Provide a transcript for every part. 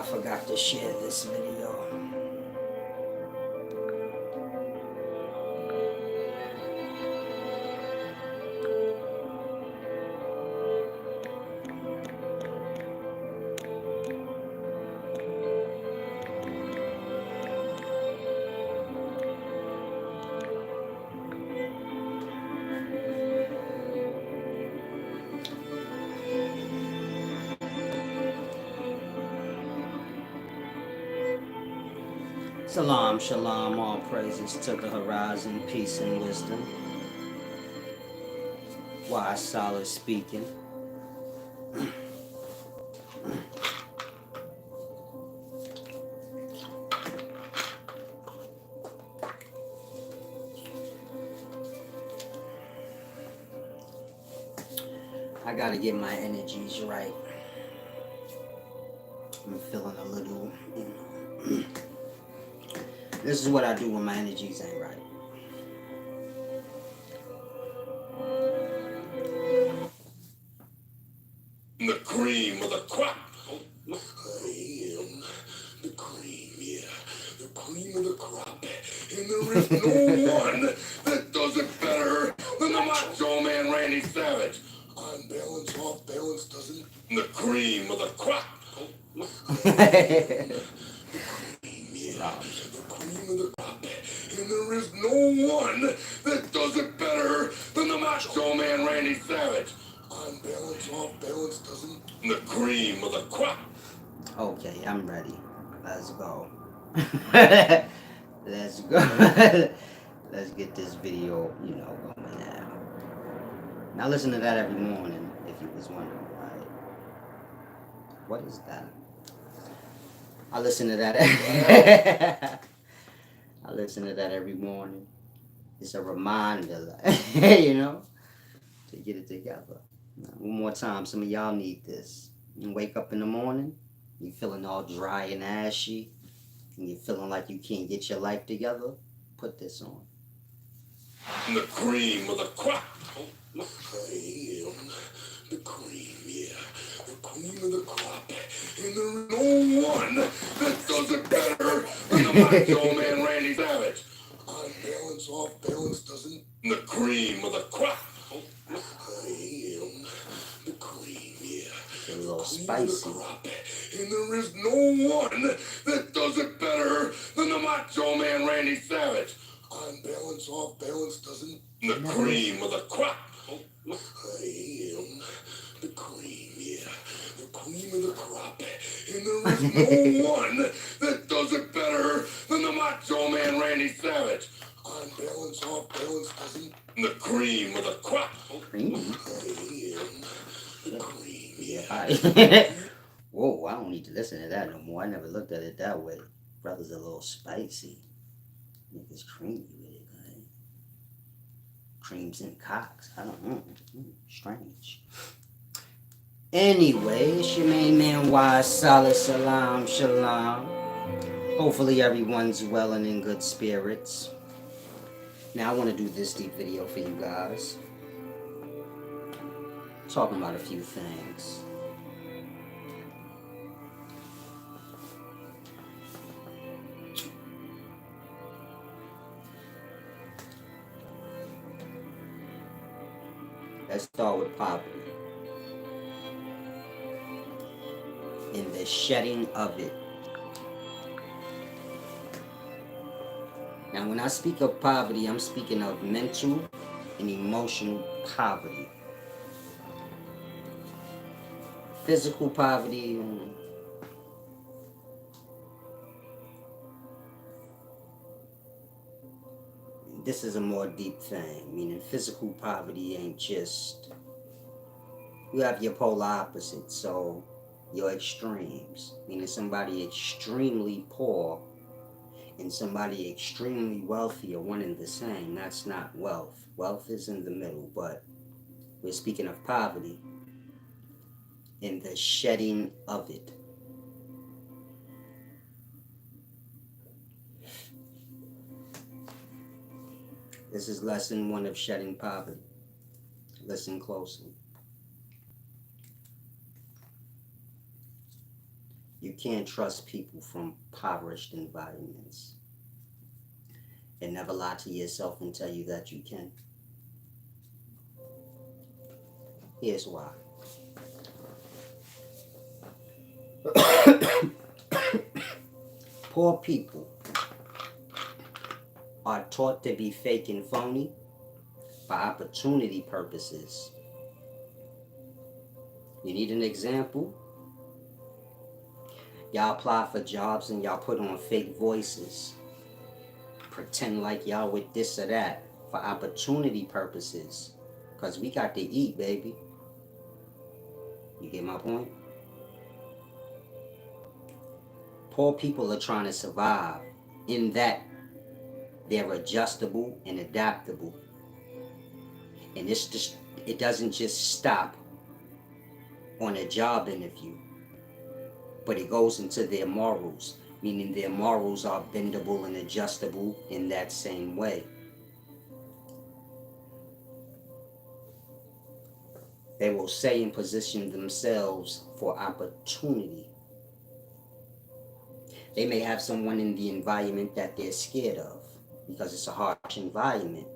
I forgot to share this video. Salam, shalom, all praises to the horizon, peace and wisdom. Wise, solid speaking. I gotta get my energies right. I'm feeling a little, This is what I do when my energies ain't right. The cream of the crop. I am the cream, yeah. The cream of the crop. And there is no one that does it better than the Macho Man Randy Savage. On balance, off balance, doesn't. The cream of the crop. The cream, yeah. The cream of the crop. And there is no one that does it better than the Macho Man Randy Savage. On balance, off balance, doesn't. The cream of the crop. Okay, I'm ready. Let's go. Let's go. Let's get this video, going now. Now listen to that every morning, if you was wondering, right? What is that? I listen to that. I listen to that every morning. It's a reminder, to get it together. Now, one more time, some of y'all need this. You wake up in the morning, you feeling all dry and ashy, and you're feeling like you can't get your life together, put this on. The cream of the crop. I am the cream, yeah. The cream of the crop. And there is no one that does it better than the Macho Man Randy Savage. On balance, off balance, doesn't. The cream of the crop. I am the cream, yeah. It's a little spicy. And there is no one that does it better than the Macho Man Randy Savage. On balance, off balance, doesn't. The cream of the crop. I am the cream, yeah. The cream of the crop. And there is no one that does it better than the Macho Man Randy Savage. On balance, off balance, doesn't. The cream of the crop. Cream? I am the cream, yeah. Whoa, I don't need to listen to that no more. I never looked at it that way. Brother's a little spicy. Niggas creamy with it, man. Creams and cocks. I don't know. Strange. Anyway, it's your main man, Wise Solid. Salam, shalom. Hopefully everyone's well and in good spirits. Now I want to do this deep video for you guys. Talking about a few things. Let's start with poverty and the shedding of it. Now, when I speak of poverty, I'm speaking of mental and emotional poverty. Physical poverty, this is a more deep thing, meaning physical poverty ain't just, you have your polar opposites, so your extremes, meaning somebody extremely poor and somebody extremely wealthy are one and the same. That's not wealth. Wealth is in the middle, but we're speaking of poverty and the shedding of it. This is lesson 1 of shedding poverty. Listen closely. You can't trust people from impoverished environments. And never lie to yourself and tell you that you can. Here's why. Poor people are taught to be fake and phony for opportunity purposes. You need an example? Y'all apply for jobs and y'all put on fake voices. Pretend like y'all with this or that for opportunity purposes. Because we got to eat, baby. You get my point? Poor people are trying to survive in that they're adjustable and adaptable. And it doesn't just stop on a job interview, but it goes into their morals, meaning their morals are bendable and adjustable in that same way. They will say and position themselves for opportunity. They may have someone in the environment that they're scared of because it's a harsh environment.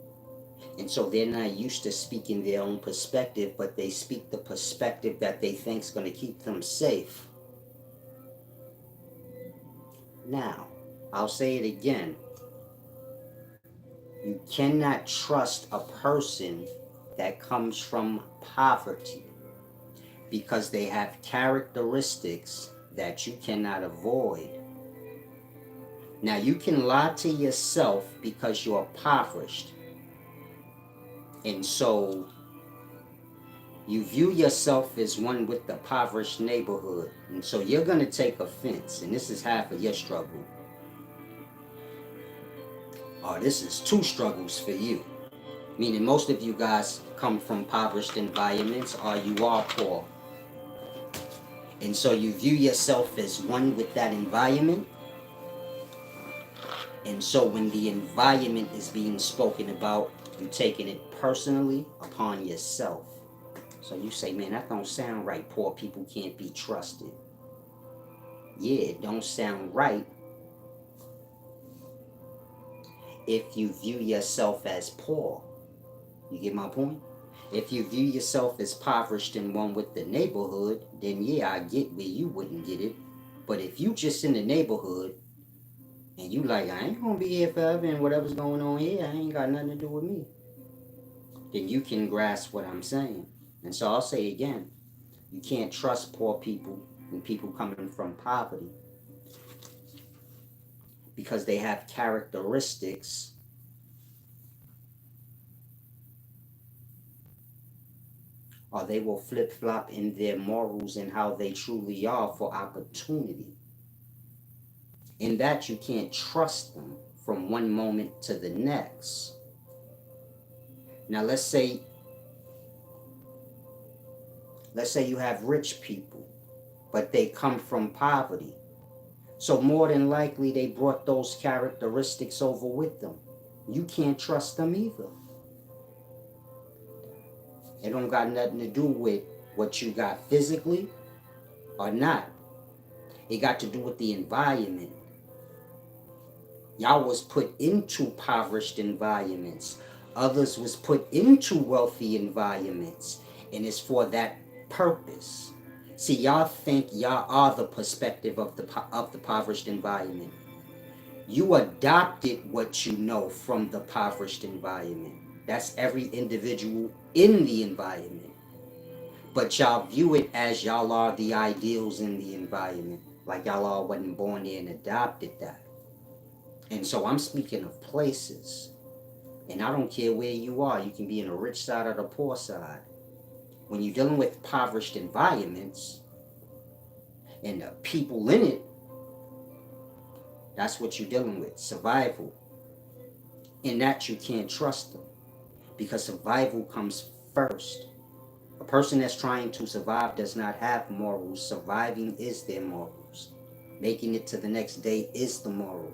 And so they're not used to speaking their own perspective, but they speak the perspective that they think is going to keep them safe. Now, I'll say it again. You cannot trust a person that comes from poverty because they have characteristics that you cannot avoid. Now, you can lie to yourself because you're impoverished. And so you view yourself as one with the impoverished neighborhood. And so you're going to take offense. And this is half of your struggle. Or this is two struggles for you. Meaning most of you guys come from impoverished environments or you are poor. And so you view yourself as one with that environment. And so when the environment is being spoken about, you're taking it personally upon yourself. So you say, man, that don't sound right. Poor people can't be trusted. Yeah, it don't sound right if you view yourself as poor. You get my point? If you view yourself as impoverished and one with the neighborhood, then yeah, I get where you wouldn't get it. But if you just in the neighborhood and you like, I ain't gonna be here forever and whatever's going on here, I ain't got nothing to do with me, then you can grasp what I'm saying. And so I'll say again, you can't trust poor people and people coming from poverty because they have characteristics or they will flip-flop in their morals and how they truly are for opportunity. In that you can't trust them from one moment to the next. Now let's say you have rich people, but they come from poverty. So more than likely they brought those characteristics over with them. You can't trust them either. It don't got nothing to do with what you got physically or not. It got to do with the environment. Y'all was put into impoverished environments. Others was put into wealthy environments. And it's for that purpose. See, y'all think y'all are the perspective of the impoverished environment. You adopted what you know from the impoverished environment. That's every individual in the environment. But y'all view it as y'all are the ideals in the environment. Like y'all all wasn't born there and adopted that. And so I'm speaking of places. And I don't care where you are. You can be in the rich side or the poor side. When you're dealing with impoverished environments and the people in it, that's what you're dealing with. Survival. In that you can't trust them. Because survival comes first. A person that's trying to survive does not have morals. Surviving is their morals. Making it to the next day is the moral.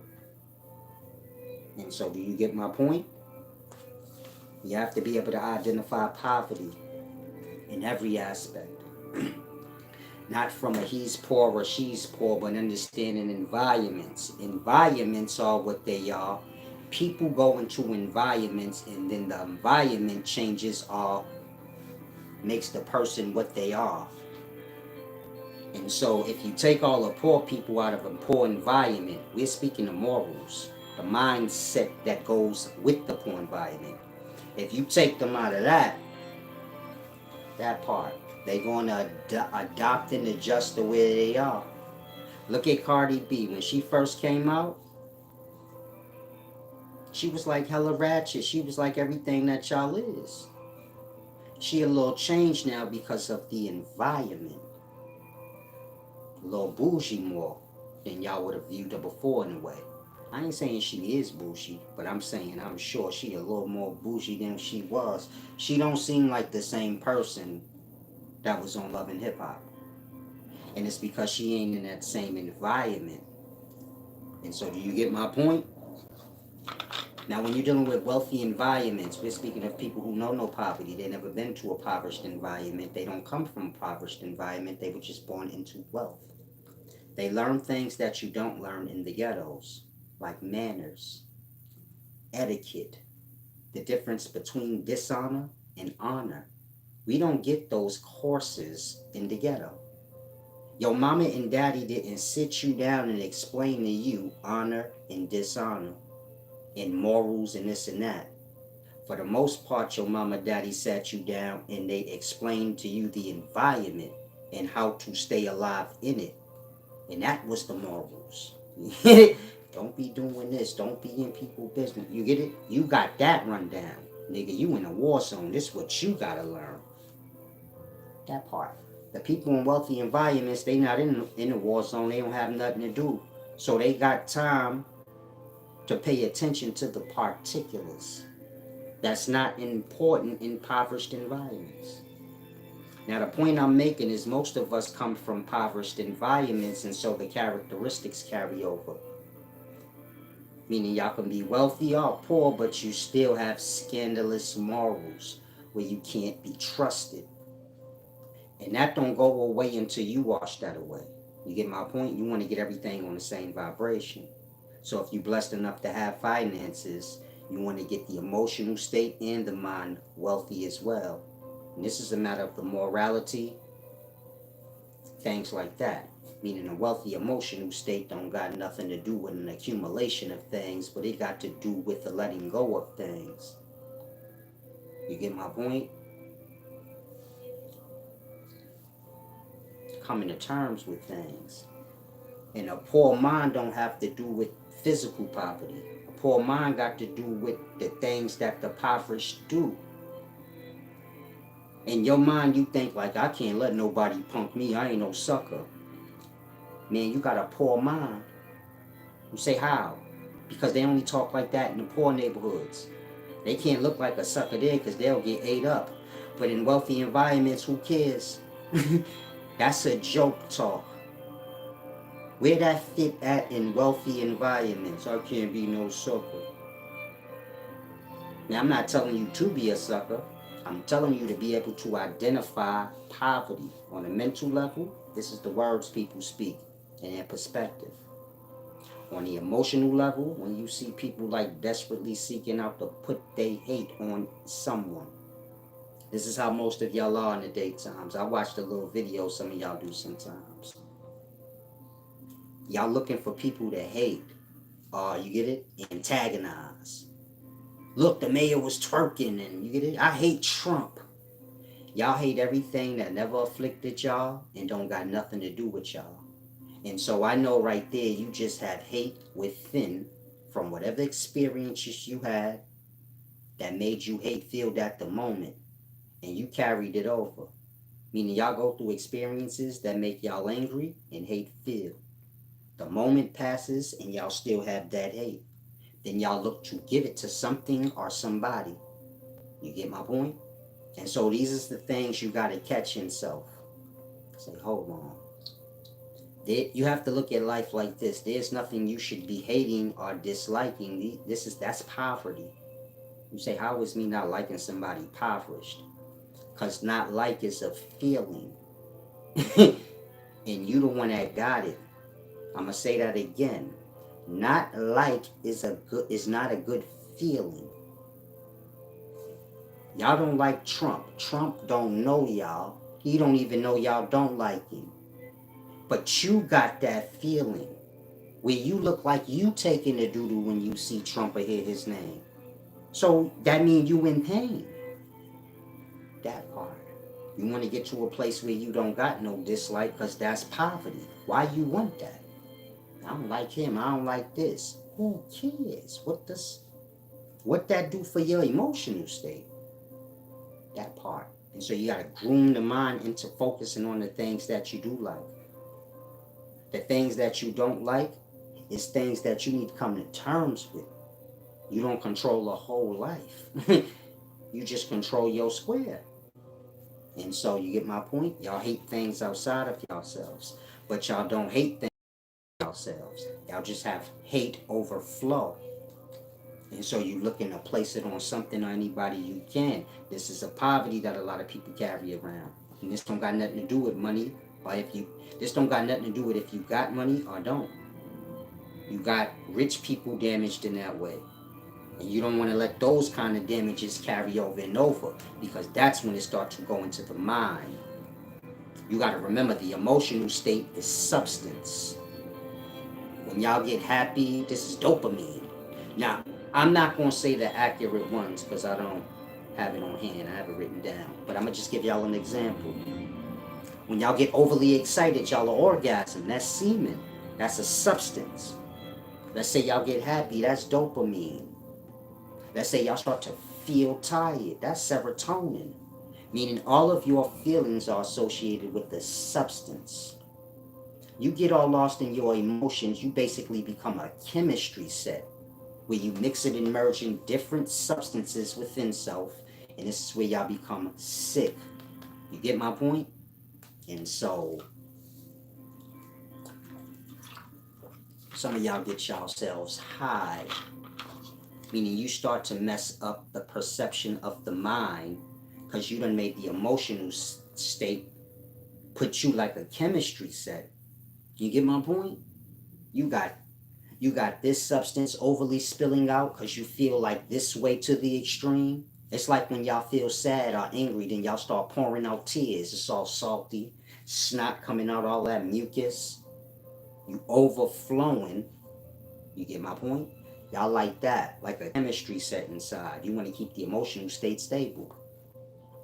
And so do you get my point? You have to be able to identify poverty in every aspect. Not from a he's poor or she's poor, but understanding environments. Environments are what they are. People go into environments, and then the environment changes or makes the person what they are. And so if you take all the poor people out of a poor environment, we're speaking of morals, the mindset that goes with the poor environment. If you take them out of that part, they're going to adopt and adjust to where they are. Look at Cardi B. When she first came out, she was like hella ratchet. She was like everything that y'all is. She a little changed now because of the environment. A little bougie more than y'all would have viewed her before in a way. I ain't saying she is bougie, but I'm saying I'm sure she a little more bougie than she was. She don't seem like the same person that was on Love and Hip Hop. And it's because she ain't in that same environment. And so do you get my point? Now when you're dealing with wealthy environments, we're speaking of people who know no poverty. They've never been to a impoverished environment. They don't come from a impoverished environment. They were just born into wealth. They learn things that you don't learn in the ghettos, like manners, etiquette, the difference between dishonor and honor. We don't get those courses in the ghetto. Your mama and daddy didn't sit you down and explain to you honor and dishonor and morals and this and that. For the most part, your mama daddy sat you down and they explained to you the environment and how to stay alive in it. And that was the morals. Don't be doing this. Don't be in people's business. You get it? You got that rundown. Nigga, you in a war zone. This is what you gotta learn. That part. The people in wealthy environments, they not in a war zone. They don't have nothing to do. So they got time to pay attention to the particulars. That's not important in impoverished environments. Now, the point I'm making is most of us come from impoverished environments, and so the characteristics carry over. Meaning, y'all can be wealthy or poor, but you still have scandalous morals where you can't be trusted. And that don't go away until you wash that away. You get my point? You want to get everything on the same vibration. So, if you're blessed enough to have finances, you want to get the emotional state and the mind wealthy as well. And this is a matter of the morality, things like that. Meaning a wealthy emotional state don't got nothing to do with an accumulation of things, but it got to do with the letting go of things. You get my point? Coming to terms with things. And a poor mind don't have to do with physical poverty. A poor mind got to do with the things that the impoverished do. In your mind, you think like, I can't let nobody punk me. I ain't no sucker. Man, you got a poor mind. You say how? Because they only talk like that in the poor neighborhoods. They can't look like a sucker there because they'll get ate up. But in wealthy environments, who cares? That's a joke talk. Where that fit at in wealthy environments? I can't be no sucker. Now, I'm not telling you to be a sucker. I'm telling you to be able to identify poverty on a mental level. This is the words people speak and their perspective. On the emotional level, when you see people like desperately seeking out to put their hate on someone. This is how most of y'all are in the daytimes. I watched a little video some of y'all do sometimes. Y'all looking for people to hate. You get it? Antagonize. Look, the mayor was twerking and you get it? I hate Trump. Y'all hate everything that never afflicted y'all and don't got nothing to do with y'all. And so I know right there you just have hate within from whatever experiences you had that made you hate filled at the moment. And you carried it over. Meaning y'all go through experiences that make y'all angry and hate filled. The moment passes and y'all still have that hate. Then y'all look to give it to something or somebody. You get my point? And so these are the things you got to catch in self. Say, hold on. You have to look at life like this. There's nothing you should be hating or disliking. That's poverty. You say, how is me not liking somebody impoverished? Because not like is a feeling. and you the one that got it. I'm gonna say that again. Not like is not a good feeling. Y'all don't like Trump. Trump don't know y'all. He don't even know y'all don't like him. But you got that feeling where you look like you taking the doo-doo when you see Trump or hear his name. So that means you in pain. That part. You want to get to a place where you don't got no dislike because that's poverty. Why you want that? I don't like him. I don't like this. Who cares? What that do for your emotional state? That part. And so you got to groom the mind into focusing on the things that you do like. The things that you don't like is things that you need to come to terms with. You don't control the whole life. You just control your square. And so you get my point? Y'all hate things outside of yourselves, but y'all don't hate things yourselves. Y'all just have hate overflow. And so you looking to place it on something or anybody you can. This is a poverty that a lot of people carry around. And this don't got nothing to do with money or if you this don't got nothing to do with if you got money or don't. You got rich people damaged in that way. And you don't want to let those kind of damages carry over and over because that's when it starts to go into the mind. You got to remember the emotional state is substance. When y'all get happy, this is dopamine. Now, I'm not going to say the accurate ones because I don't have it on hand. I have it written down. But I'm going to just give y'all an example. When y'all get overly excited, y'all are orgasm. That's semen. That's a substance. Let's say y'all get happy. That's dopamine. Let's say y'all start to feel tired. That's serotonin. Meaning all of your feelings are associated with the substance. You get all lost in your emotions, you basically become a chemistry set where you mix it and merge in different substances within self, and this is where y'all become sick. You get my point? And so some of y'all get yourselves high, meaning you start to mess up the perception of the mind because you done made the emotional state put you like a chemistry set. You get my point? You got this substance overly spilling out because you feel like this way to the extreme. It's like when y'all feel sad or angry, then y'all start pouring out tears. It's all salty, snot coming out, all that mucus. You overflowing. You get my point? Y'all like that, like a chemistry set inside. You want to keep the emotional state stable.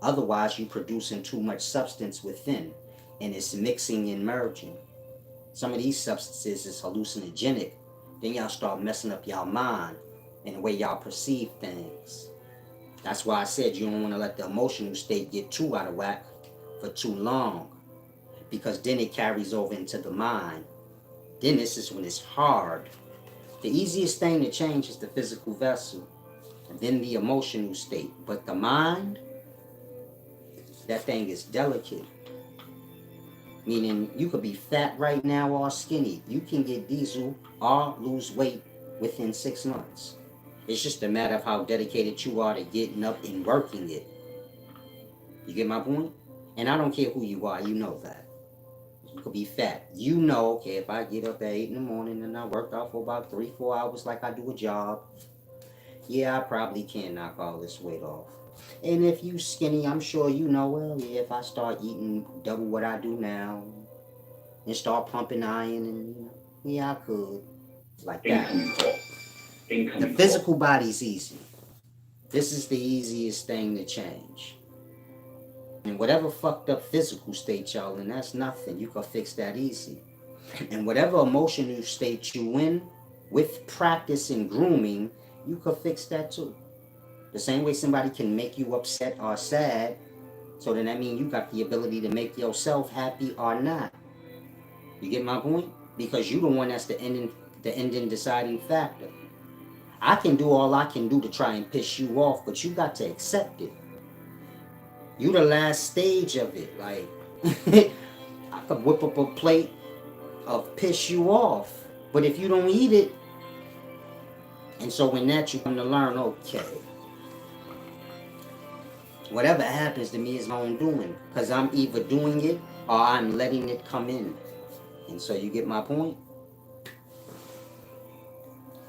Otherwise, you're producing too much substance within, and it's mixing and merging. Some of these substances is hallucinogenic. Then y'all start messing up y'all mind and the way y'all perceive things. That's why I said you don't want to let the emotional state get too out of whack for too long, because then it carries over into the mind. Then this is when it's hard. The easiest thing to change is the physical vessel, and then the emotional state. But the mind, that thing is delicate. Meaning you could be fat right now or skinny. You can get diesel or lose weight within 6 months. It's just a matter of how dedicated you are to getting up and working it. You get my point? And I don't care who you are, you know that. You could be fat. You know, okay, if I get up at 8 in the morning and I work out for about 3-4 hours like I do a job, yeah, I probably can knock all this weight off. And if you skinny, I'm sure you know, well, yeah, if I start eating double what I do now and start pumping iron, and yeah, I could. Like that. The physical body's easy. This is the easiest thing to change. And whatever fucked up physical state y'all in, that's nothing. You can fix that easy. And whatever emotional state you in, with practice and grooming, you can fix that too. The same way somebody can make you upset or sad, so then that means you got the ability to make yourself happy or not. You get my point? Because you the one that's the ending deciding factor. I can do all I can do to try and piss you off, but you got to accept it. You the last stage of it. Like I could whip up a plate of piss you off, but if you don't eat it, and so in that you come to learn, okay, whatever happens to me is my own doing, because I'm either doing it or I'm letting it come in. And so you get my point?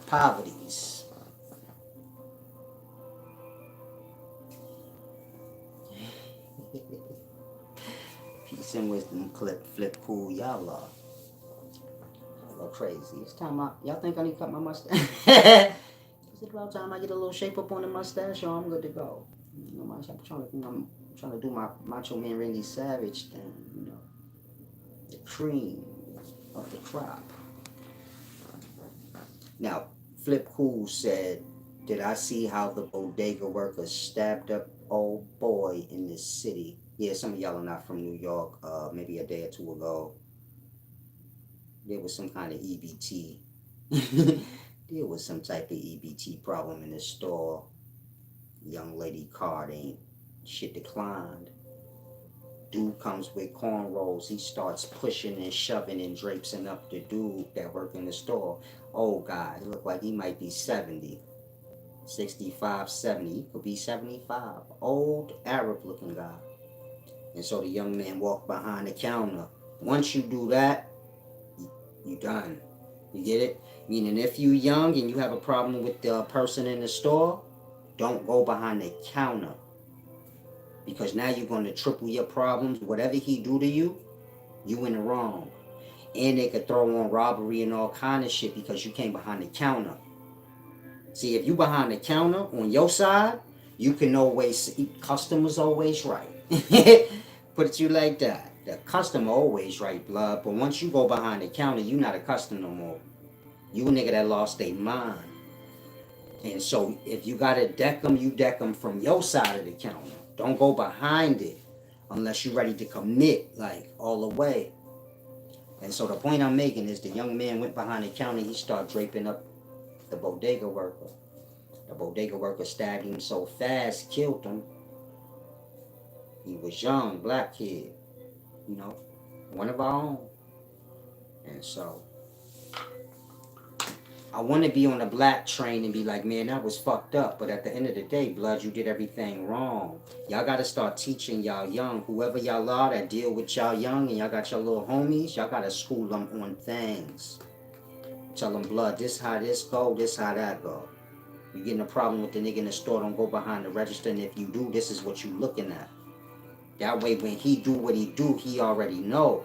Poverties. Peace and wisdom, clip, flip, cool, y'all are. Y'all are crazy. It's time y'all think I need to cut my mustache? Is it about time I get a little shape up on the mustache, or I'm good to go? You know, I'm trying to do my Macho Man Randy Savage thing, you know. The cream of the crop. Now, Flip Cool said, did I see how the bodega workers stabbed up old boy in this city? Yeah, some of y'all are not from New York. Maybe a day or two ago, there was some kind of EBT. There was some type of EBT problem in the store. Young lady card ain't shit declined. Dude comes with cornrows. He starts pushing and shoving and drapesing up the dude that work in the store. Old guy. He look like he might be 70. 65, 70. He could be 75. Old Arab looking guy. And so the young man walked behind the counter. Once you do that, you done. You get it? Meaning if you young and you have a problem with the person in the store, don't go behind the counter. Because now you're going to triple your problems. Whatever he do to you, you in the wrong. And they could throw on robbery and all kind of shit because you came behind the counter. See, if you behind the counter on your side, you can always, customers always right. Put it you like that. The customer always right, blood. But once you go behind the counter, you not a customer no more. You a nigga that lost their mind. And so if you gotta deck them, you deck them from your side of the counter. Don't go behind it unless you're ready to commit, like, all the way. And so the point I'm making is the young man went behind the counter. He started draping up the bodega worker. The bodega worker stabbed him so fast, killed him. He was young, black kid, you know, one of our own. And so I want to be on the black train and be like, man, that was fucked up. But at the end of the day, blood, you did everything wrong. Y'all got to start teaching y'all young, whoever y'all are that deal with y'all young, and y'all got your little homies, y'all got to school them on things. Tell them, blood, this how this go, this how that go. You getting a problem with the nigga in the store, don't go behind the register. And if you do, this is what you looking at. That way, when he do what he do, he already know.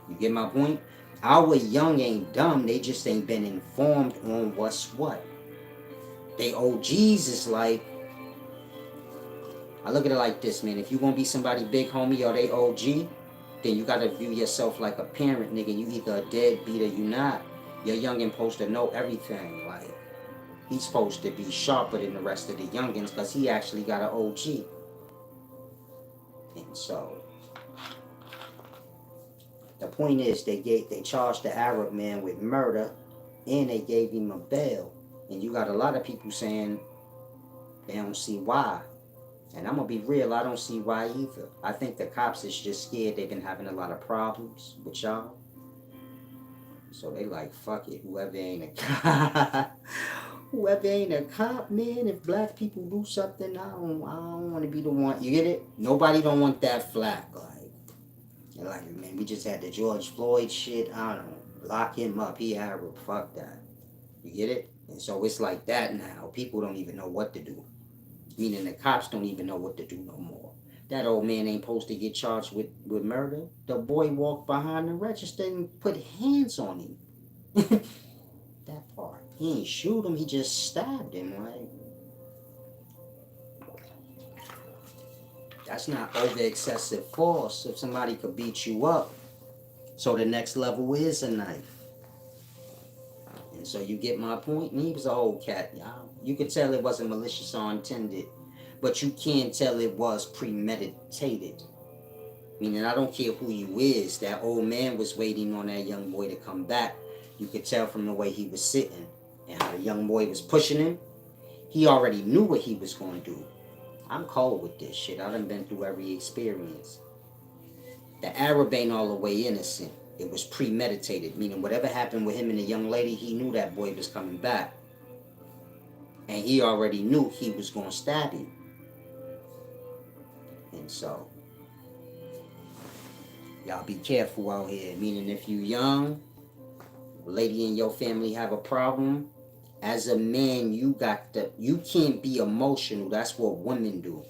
You get my point? Our young ain't dumb. They just ain't been informed on what's what. They OGs is like, I look at it like this, man. If you gonna be somebody big homie or they OG, then you gotta view yourself like a parent, nigga. You either a deadbeat or you not. Your youngin' supposed to know everything. Like, he's supposed to be sharper than the rest of the youngins because he actually got an OG. And so the point is they charged the Arab man with murder and they gave him a bail. And you got a lot of people saying they don't see why. And I'm gonna be real, I don't see why either. I think the cops is just scared. They've been having a lot of problems with y'all. So they like, fuck it, whoever ain't a cop. Whoever ain't a cop, man, if black people do something, I don't want to be the one. You get it? Nobody don't want that flag. Like, man, we just had the George Floyd shit. I don't know. Lock him up. He Arab. Fuck that. You get it? And so it's like that now. People don't even know what to do. Meaning the cops don't even know what to do no more. That old man ain't supposed to get charged with murder. The boy walked behind the register and put hands on him. That part. He ain't shoot him. He just stabbed him, right? That's not over excessive force. If somebody could beat you up. So the next level is a knife. And so you get my point? And he was an old cat, y'all. You could tell it wasn't malicious or intended. But you can tell it was premeditated. Meaning, I don't care who you is. That old man was waiting on that young boy to come back. You could tell from the way he was sitting. And how the young boy was pushing him. He already knew what he was going to do. I'm cold with this shit. I done been through every experience. The Arab ain't all the way innocent. It was premeditated. Meaning whatever happened with him and the young lady, he knew that boy was coming back. And he already knew he was going to stab him. And so Y'all be careful out here. Meaning if you young, a lady in your family have a problem, as a man, you can't be emotional. That's what women do.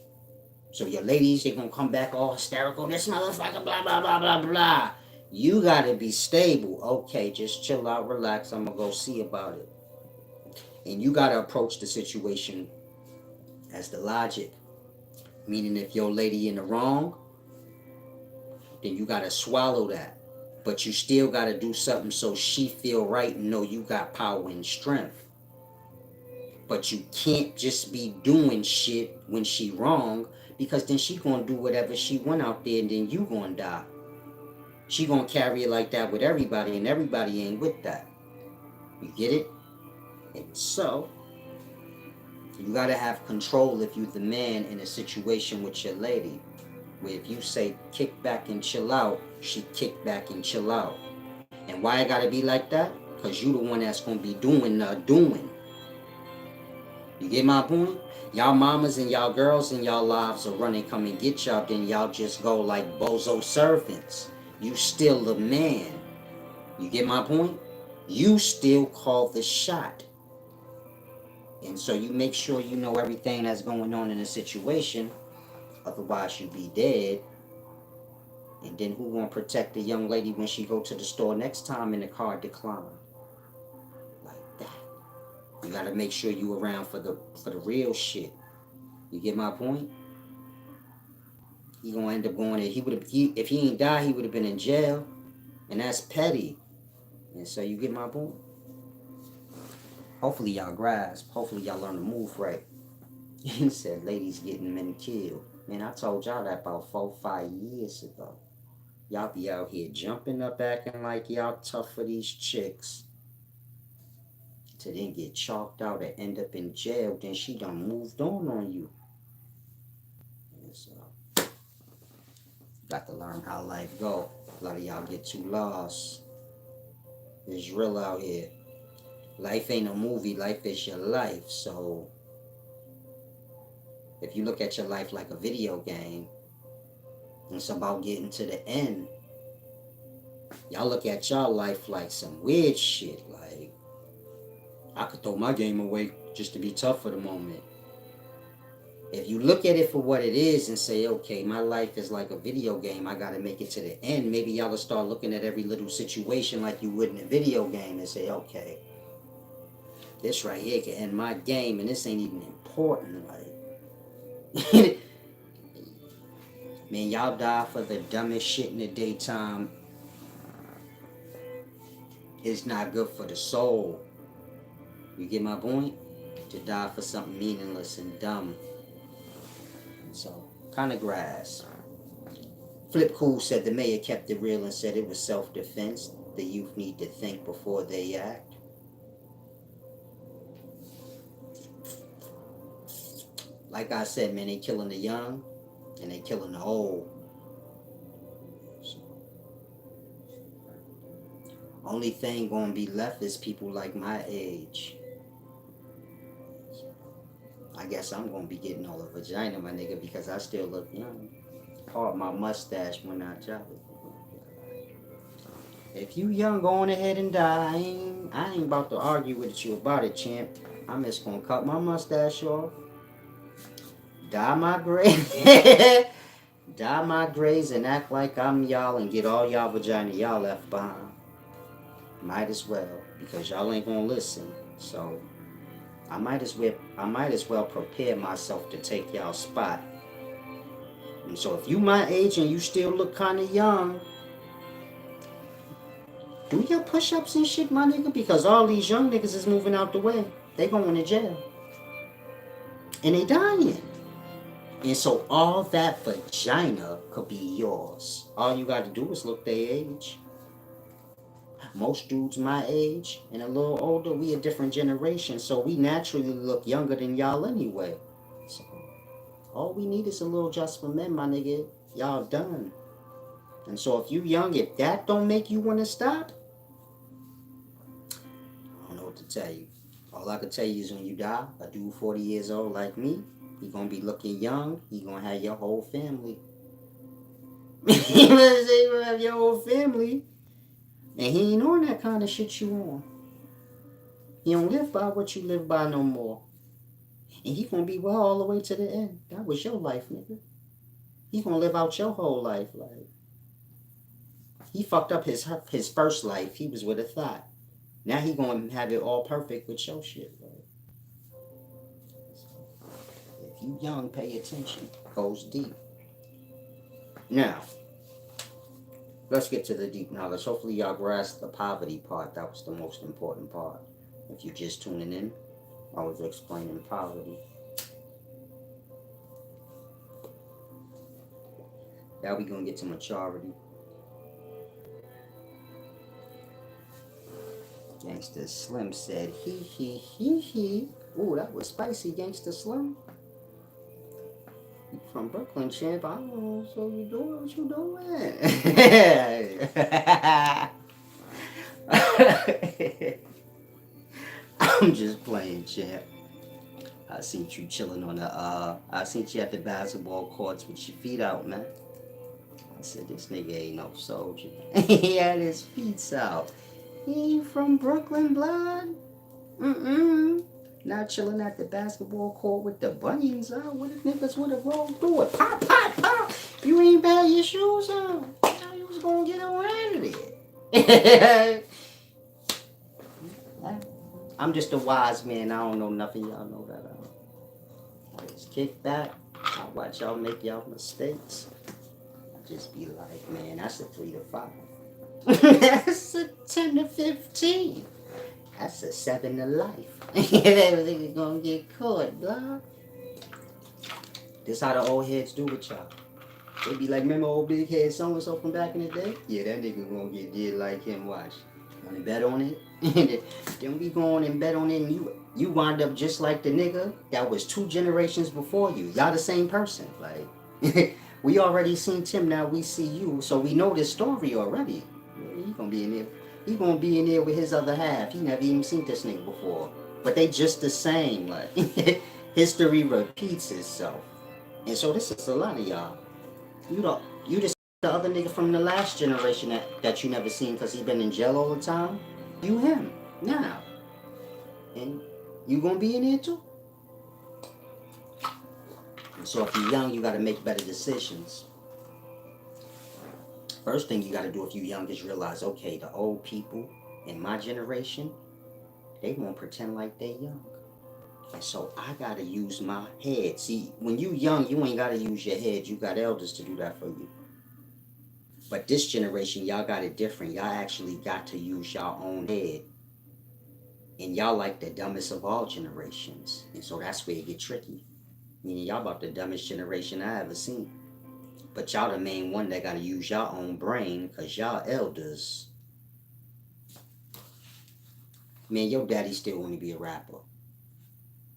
So your ladies, they gonna come back all hysterical. This motherfucker, blah, blah, blah, blah, blah. You gotta be stable. Okay, just chill out, relax. I'm gonna go see about it. And you gotta approach the situation as the logic. Meaning if your lady in the wrong, then you gotta swallow that. But you still gotta do something so she feel right and know you got power and strength. But you can't just be doing shit when she wrong, because then she gonna do whatever she want out there and then you gonna die. She gonna carry it like that with everybody, and everybody ain't with that. You get it? And so you gotta have control if you the man in a situation with your lady. Where if you say kick back and chill out, she kick back and chill out. And why it gotta be like that? Cause you the one that's gonna be doing the doing. You get my point? Y'all mamas and y'all girls in y'all lives are running come and get y'all, then y'all just go like bozo servants. You still the man. You get my point? You still call the shot. And so you make sure you know everything that's going on in the situation. Otherwise you be dead. And then who gonna protect the young lady when she go to the store next time and the car decline? Like that. You gotta make sure you around for the real shit. You get my point? He gonna end up going. If he ain't died, he would have been in jail, and that's petty. And so you get my point. Hopefully y'all grasp. Hopefully y'all learn to move right. He said, "Ladies getting men killed." Man, I told y'all that about 4-5 years ago. Y'all be out here jumping up, acting like y'all tough for these chicks, to then get chalked out and end up in jail. Then she done moved on you. And so got to learn how life go. A lot of y'all get too lost. It's real out here. Life ain't a movie. Life is your life. So if you look at your life like a video game, it's about getting to the end. Y'all look at y'all life like some weird shit. Like, I could throw my game away just to be tough for the moment. If you look at it for what it is and say, okay, my life is like a video game, I gotta make it to the end, maybe y'all will start looking at every little situation like you would in a video game and say, okay, this right here can end my game, and this ain't even important. Like, man, y'all die for the dumbest shit in the daytime. It's not good for the soul. You get my point? To die for something meaningless and dumb. So, kind of grass. Flip Cool said the mayor kept it real and said it was self-defense. The youth need to think before they act. Like I said, man, they killing the young and they killing the old. So, only thing gonna be left is people like my age. I guess I'm gonna be getting all the vagina, my nigga, because I still look young. Part my mustache when I chop it. If you young, go on ahead and die. I ain't about to argue with you about it, champ. I'm just gonna cut my mustache off, dye my gray, dye my grays, and act like I'm y'all and get all y'all vagina y'all left behind. Might as well, because y'all ain't gonna listen. So I might as well prepare myself to take y'all spot. And so if you my age and you still look kind of young, do your push-ups and shit, my nigga, because all these young niggas is moving out the way. They going to jail. And they dying. And so all that vagina could be yours. All you got to do is look their age. Most dudes my age and a little older, we a different generation, so we naturally look younger than y'all anyway. So all we need is a little just for men, my nigga. Y'all done. And so if you young, if that don't make you want to stop, I don't know what to tell you. All I can tell you is when you die, a dude 40 years old like me, he gonna be looking young. He gonna have your whole family. You have your whole family. And he ain't on that kind of shit you on. He don't live by what you live by no more. And he gonna be well all the way to the end. That was your life, nigga. He gonna live out your whole life. Like, he fucked up his first life. He was with a thought. Now he gonna have it all perfect with your shit. Like, if you young, pay attention. Goes deep. Now, let's get to the deep knowledge. Hopefully y'all grasp the poverty part. That was the most important part. If you're just tuning in, I was explaining poverty. Now we gonna get to maturity. Gangsta Slim said, he. Ooh, that was spicy, Gangsta Slim. You from Brooklyn, champ. I don't know, so you doing what you doing? I'm just playing, champ. I seen you chilling on the, I seen you at the basketball courts with your feet out, man. I said, this nigga ain't no soldier. He had his feet out. He ain't from Brooklyn, blood. Not chilling at the basketball court with the bunions out. What if niggas would have rolled through it? Pop, pop, pop. You ain't had your shoes on. How you was gonna get around it? I'm just a wise man. I don't know nothing. Y'all know that. I just kick back. I watch y'all make y'all mistakes. I just be like, man, that's a 3 to 5. That's a 10 to 15. That's a 7 to life. Everything gonna get caught, blah. This how the old heads do with y'all. They be like, remember old big head so and so from back in the day? Yeah, that nigga gonna get did like him. Watch. Wanna bet on it? Then we go on and bet on it, and you wind up just like the nigga that was 2 generations before you. Y'all the same person. Like, we already seen Tim, now we see you, so we know this story already. He gonna be in there. He gonna be in there with his other half. He never even seen this nigga before. But they just the same. Like, history repeats itself. And so this is a lot of y'all. You just the other nigga from the last generation that you never seen because he been in jail all the time. You him now. And you gonna be in there too. And so if you're young, you gotta make better decisions. First thing you gotta do if you're young is realize, okay, the old people in my generation, they won't pretend like they young. And so I gotta use my head. See, when you young, you ain't gotta use your head. You got elders to do that for you. But this generation, y'all got it different. Y'all actually got to use y'all own head. And y'all like the dumbest of all generations. And so that's where it get tricky. Meaning y'all about the dumbest generation I ever seen. But y'all the main one that gotta use y'all own brain because y'all elders. Man, your daddy still want to be a rapper.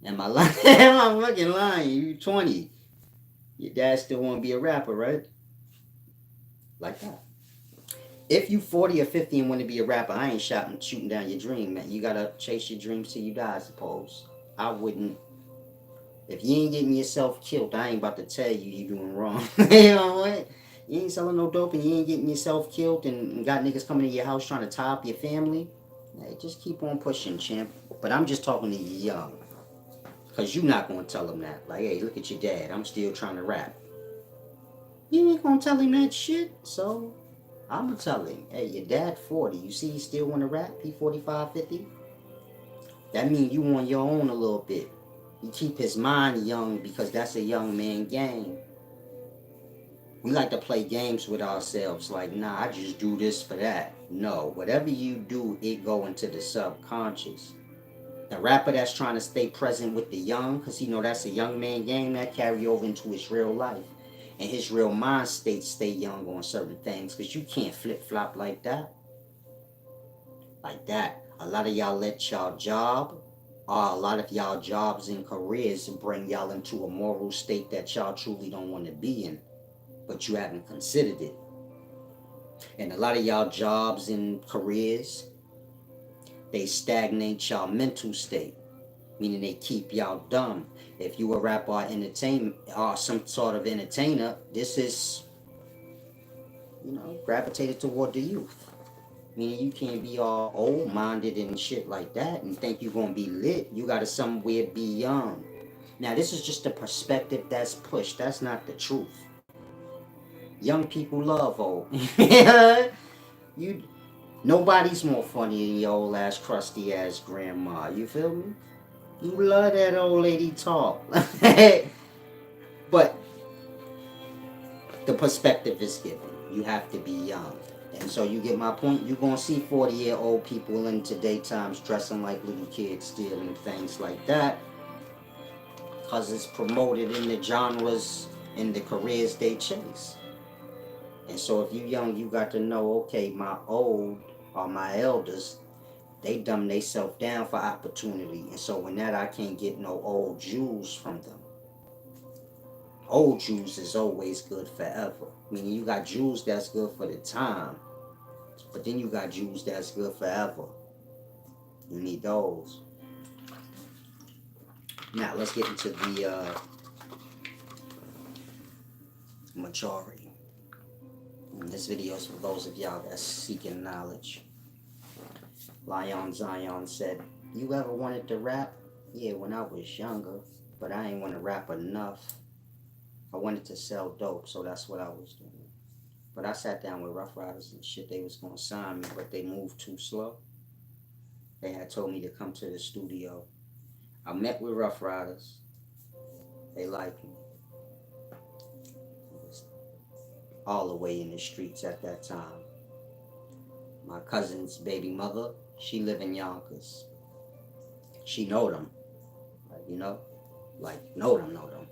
Am I lying? Am I fucking lying? You 20. Your dad still want to be a rapper, right? Like that. If you 40 or 50 and want to be a rapper, I ain't shooting down your dream, man. You gotta chase your dreams till you die, I suppose. I wouldn't. If you ain't getting yourself killed, I ain't about to tell you you doing wrong. You know what? You ain't selling no dope and you ain't getting yourself killed and got niggas coming to your house trying to tie up your family. Hey, just keep on pushing, champ. But I'm just talking to you young. Because you not going to tell them that. Like, hey, look at your dad. I'm still trying to rap. You ain't going to tell him that shit. So, I'm going to tell him, hey, your dad 40. You see he still want to rap? He 45, 50? That means you on your own a little bit. You keep his mind young because that's a young man game. We like to play games with ourselves. Like, nah, I just do this for that. No, whatever you do, it go into the subconscious. The rapper that's trying to stay present with the young, because that's a young man game that carry over into his real life. And his real mind state stay young on certain things, because you can't flip-flop like that. Like that. A lot of y'all let y'all job, or a lot of y'all jobs and careers bring y'all into a moral state that y'all truly don't want to be in, but you haven't considered it. And a lot of y'all jobs and careers, they stagnate y'all mental state. Meaning they keep y'all dumb. If you a rapper or some sort of entertainer, this is gravitated toward the youth. Meaning you can't be all old-minded and shit like that and think you're gonna be lit. You gotta somewhere be young. Now this is just a perspective that's pushed. That's not the truth. Young people love old. you Nobody's more funny than your old ass crusty ass grandma. You feel me? You love that old lady talk. But the perspective is given. You have to be young. And so you get my point. You're going to see 40-year-old people in today's times dressing like little kids, stealing things like that. Because it's promoted in the genres and the careers they chase. And so if you young, you got to know, okay, my old or my elders, they dumb themselves down for opportunity. And so when that, I can't get no old Jews from them. Old Jews is always good forever. Meaning you got Jews that's good for the time. But then you got Jews that's good forever. You need those. Now let's get into the majority. And this video is for those of y'all that's seeking knowledge. Lion Zion said, "You ever wanted to rap? Yeah, when I was younger, but I ain't want to rap enough. I wanted to sell dope, so that's what I was doing. But I sat down with Rough Riders and shit. They was gonna sign me, but they moved too slow. They had told me to come to the studio. I met with Rough Riders. They liked me. All the way in the streets at that time. My cousin's baby mother, she live in Yonkers. She know them, know them.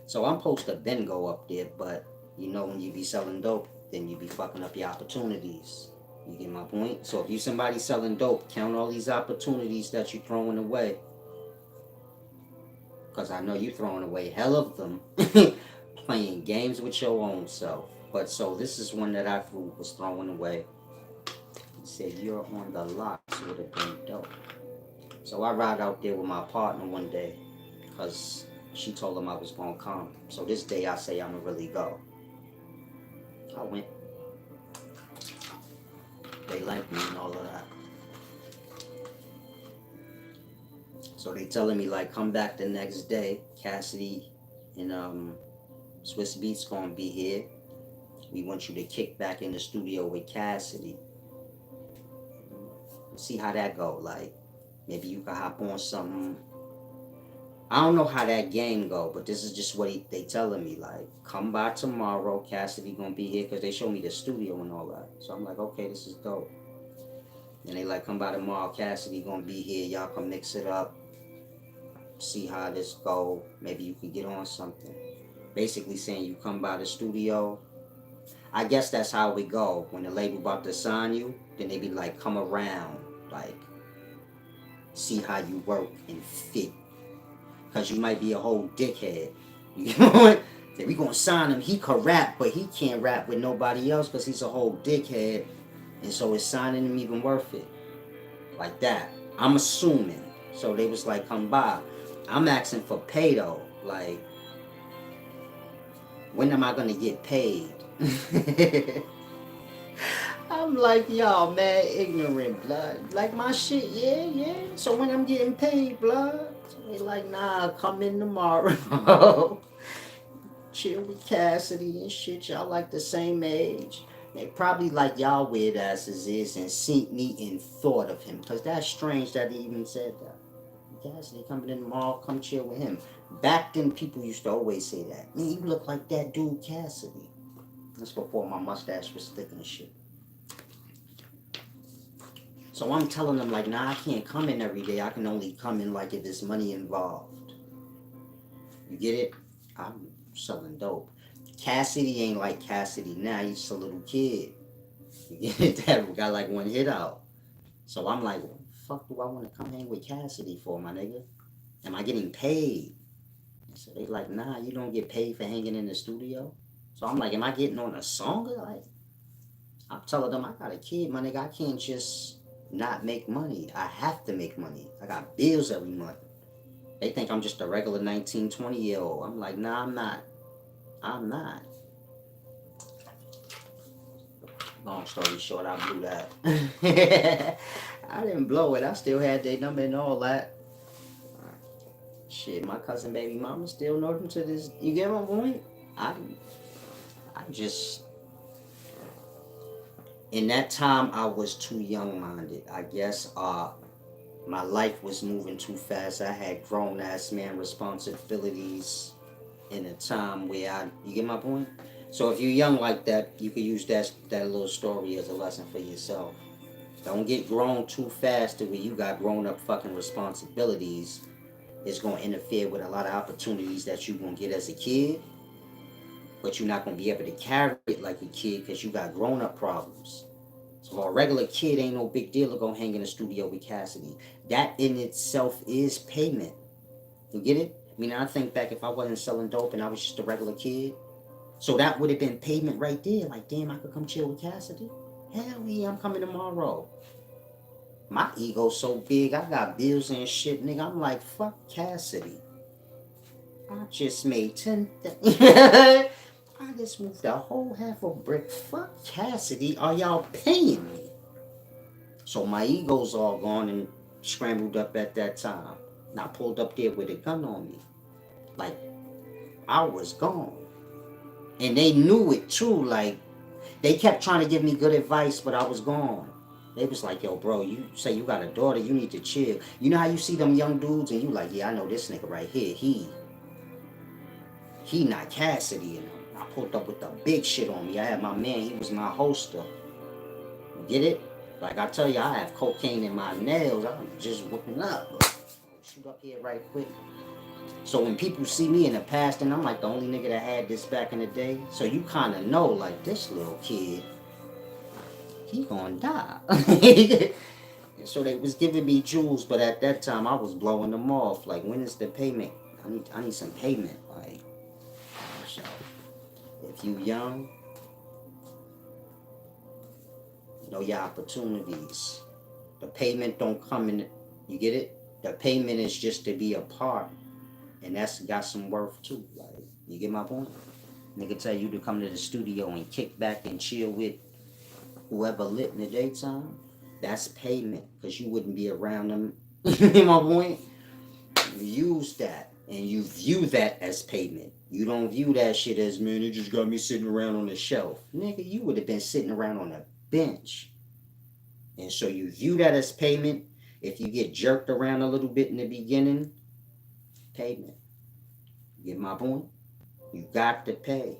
So I'm supposed to then go up there, but when you be selling dope, then you be fucking up your opportunities. You get my point? So if you somebody selling dope, count all these opportunities that you throwing away. Because I know you throwing away hell of them. Playing games with your own self. But so this is one that I was throwing away. He said, "You're on the locks," would have been dope. So I ride out there with my partner one day. Because she told him I was going to come. So this day I say I'm going to really go. I went. They liked me and all of that. So they telling me like come back the next day. Cassidy and Swiss Beats gonna be here. We want you to kick back in the studio with Cassidy. See how that go. Like maybe you can hop on something. I don't know how that game go, but this is just what they telling me. Like come by tomorrow. Cassidy gonna be here because they show me the studio and all that. So I'm like, okay, this is dope. And they like come by tomorrow. Cassidy gonna be here. Y'all can mix it up. See how this go. Maybe you can get on something. Basically saying you come by the studio. I guess that's how we go. When the label about to sign you, then they be like, come around, like, see how you work and fit. Because you might be a whole dickhead. You know what? Say, we gonna sign him. He can rap, but he can't rap with nobody else because he's a whole dickhead. And so is signing him even worth it? Like that. I'm assuming. So they was like, come by. I'm asking for pay though. Like, when am I gonna get paid? I'm like, y'all mad ignorant, blood. Like my shit, yeah. So when I'm getting paid, blood. So they like, nah, come in tomorrow. Chill with Cassidy and shit. Y'all like the same age. They probably like y'all weird asses is and seen me and thought of him. Because that's strange that he even said that. Cassidy coming in tomorrow, come chill with him. Back then, people used to always say that. Man, you look like that dude Cassidy. That's before my mustache was thick and shit. So I'm telling them like, nah, I can't come in every day. I can only come in like if there's money involved. You get it? I'm selling dope. Cassidy ain't like Cassidy now. He's just a little kid. You get it? That got like one hit out. So I'm like, what the fuck do I want to come hang with Cassidy for, my nigga? Am I getting paid? So they like, nah, you don't get paid for hanging in the studio. So I'm like, am I getting on a song? Like, I'm telling them I got a kid, my nigga. I can't just not make money. I have to make money. I got bills every month. They think I'm just a regular 19, 20-year-old. I'm like, nah, I'm not. Long story short, I blew that. I didn't blow it. I still had their number and all that. Shit, my cousin baby mama still know them to this. You get my point? I, I just in that time I was too young minded. I guess my life was moving too fast. I had grown ass man responsibilities in a time where you get my point? So if you're young like that, you could use that little story as a lesson for yourself. Don't get grown too fast to where you got grown up fucking responsibilities. It's gonna interfere with a lot of opportunities that you gonna get as a kid, but you're not gonna be able to carry it like a kid because you got grown up problems. So for a regular kid, ain't no big deal to go hang in the studio with Cassidy. That in itself is payment. You get it? I mean, I think back if I wasn't selling dope and I was just a regular kid, so that would have been payment right there. Like, damn, I could come chill with Cassidy. Hell yeah, I'm coming tomorrow. My ego's so big, I got bills and shit, nigga. I'm like, fuck Cassidy. I just made 10. I just moved a whole half a brick. Fuck Cassidy. Are y'all paying me? So my ego's all gone and scrambled up at that time. And I pulled up there with a gun on me. Like, I was gone. And they knew it too. Like, they kept trying to give me good advice, but I was gone. They was like, yo, bro, you say you got a daughter, you need to chill. You know how you see them young dudes and you like, yeah, I know this nigga right here. He not Cassidy. And I pulled up with the big shit on me. I had my man, he was my holster. Get it? Like I tell you, I have cocaine in my nails. I'm just whipping up. Shoot up here right quick. So when people see me in the past, and I'm like the only nigga that had this back in the day, so you kind of know, like, this little kid, he gonna die. So they was giving me jewels, but at that time I was blowing them off. Like, when is the payment? I need some payment. Like, so if you young, know your opportunities. The payment don't come in. You get it? The payment is just to be a part, and that's got some worth too. Like, you get my point? Nigga tell you to come to the studio and kick back and chill with whoever lit in the daytime. That's payment, because you wouldn't be around them. You get my point? You use that, and you view that as payment. You don't view that shit as, man, it just got me sitting around on the shelf. Nigga, you would have been sitting around on a bench. And so you view that as payment. If you get jerked around a little bit in the beginning, payment. You get my point? You got to pay.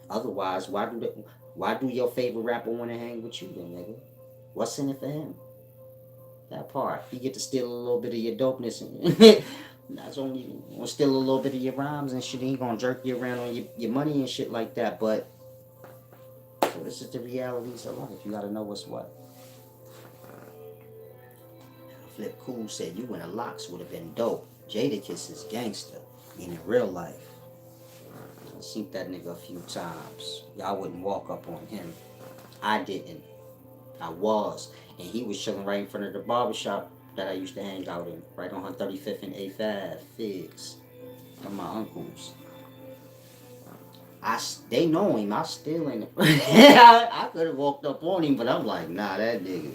Otherwise, why do your favorite rapper want to hang with you then, nigga? What's in it for him? That part. He get to steal a little bit of your dopeness and that's only gonna steal a little bit of your rhymes and shit. He gonna jerk you around on your money and shit like that. But so this is the realities of life. You gotta know what's what. Flip Cool said you and the Locks would have been dope. Jadakiss is gangster. In real life. I seen that nigga a few times. Y'all wouldn't walk up on him. I didn't. I was. And he was chilling right in front of the barbershop that I used to hang out in. Right on 135th and 8th Ave. Figs. One of my uncles. They know him. I still ain't. I could have walked up on him, but I'm like, nah, that nigga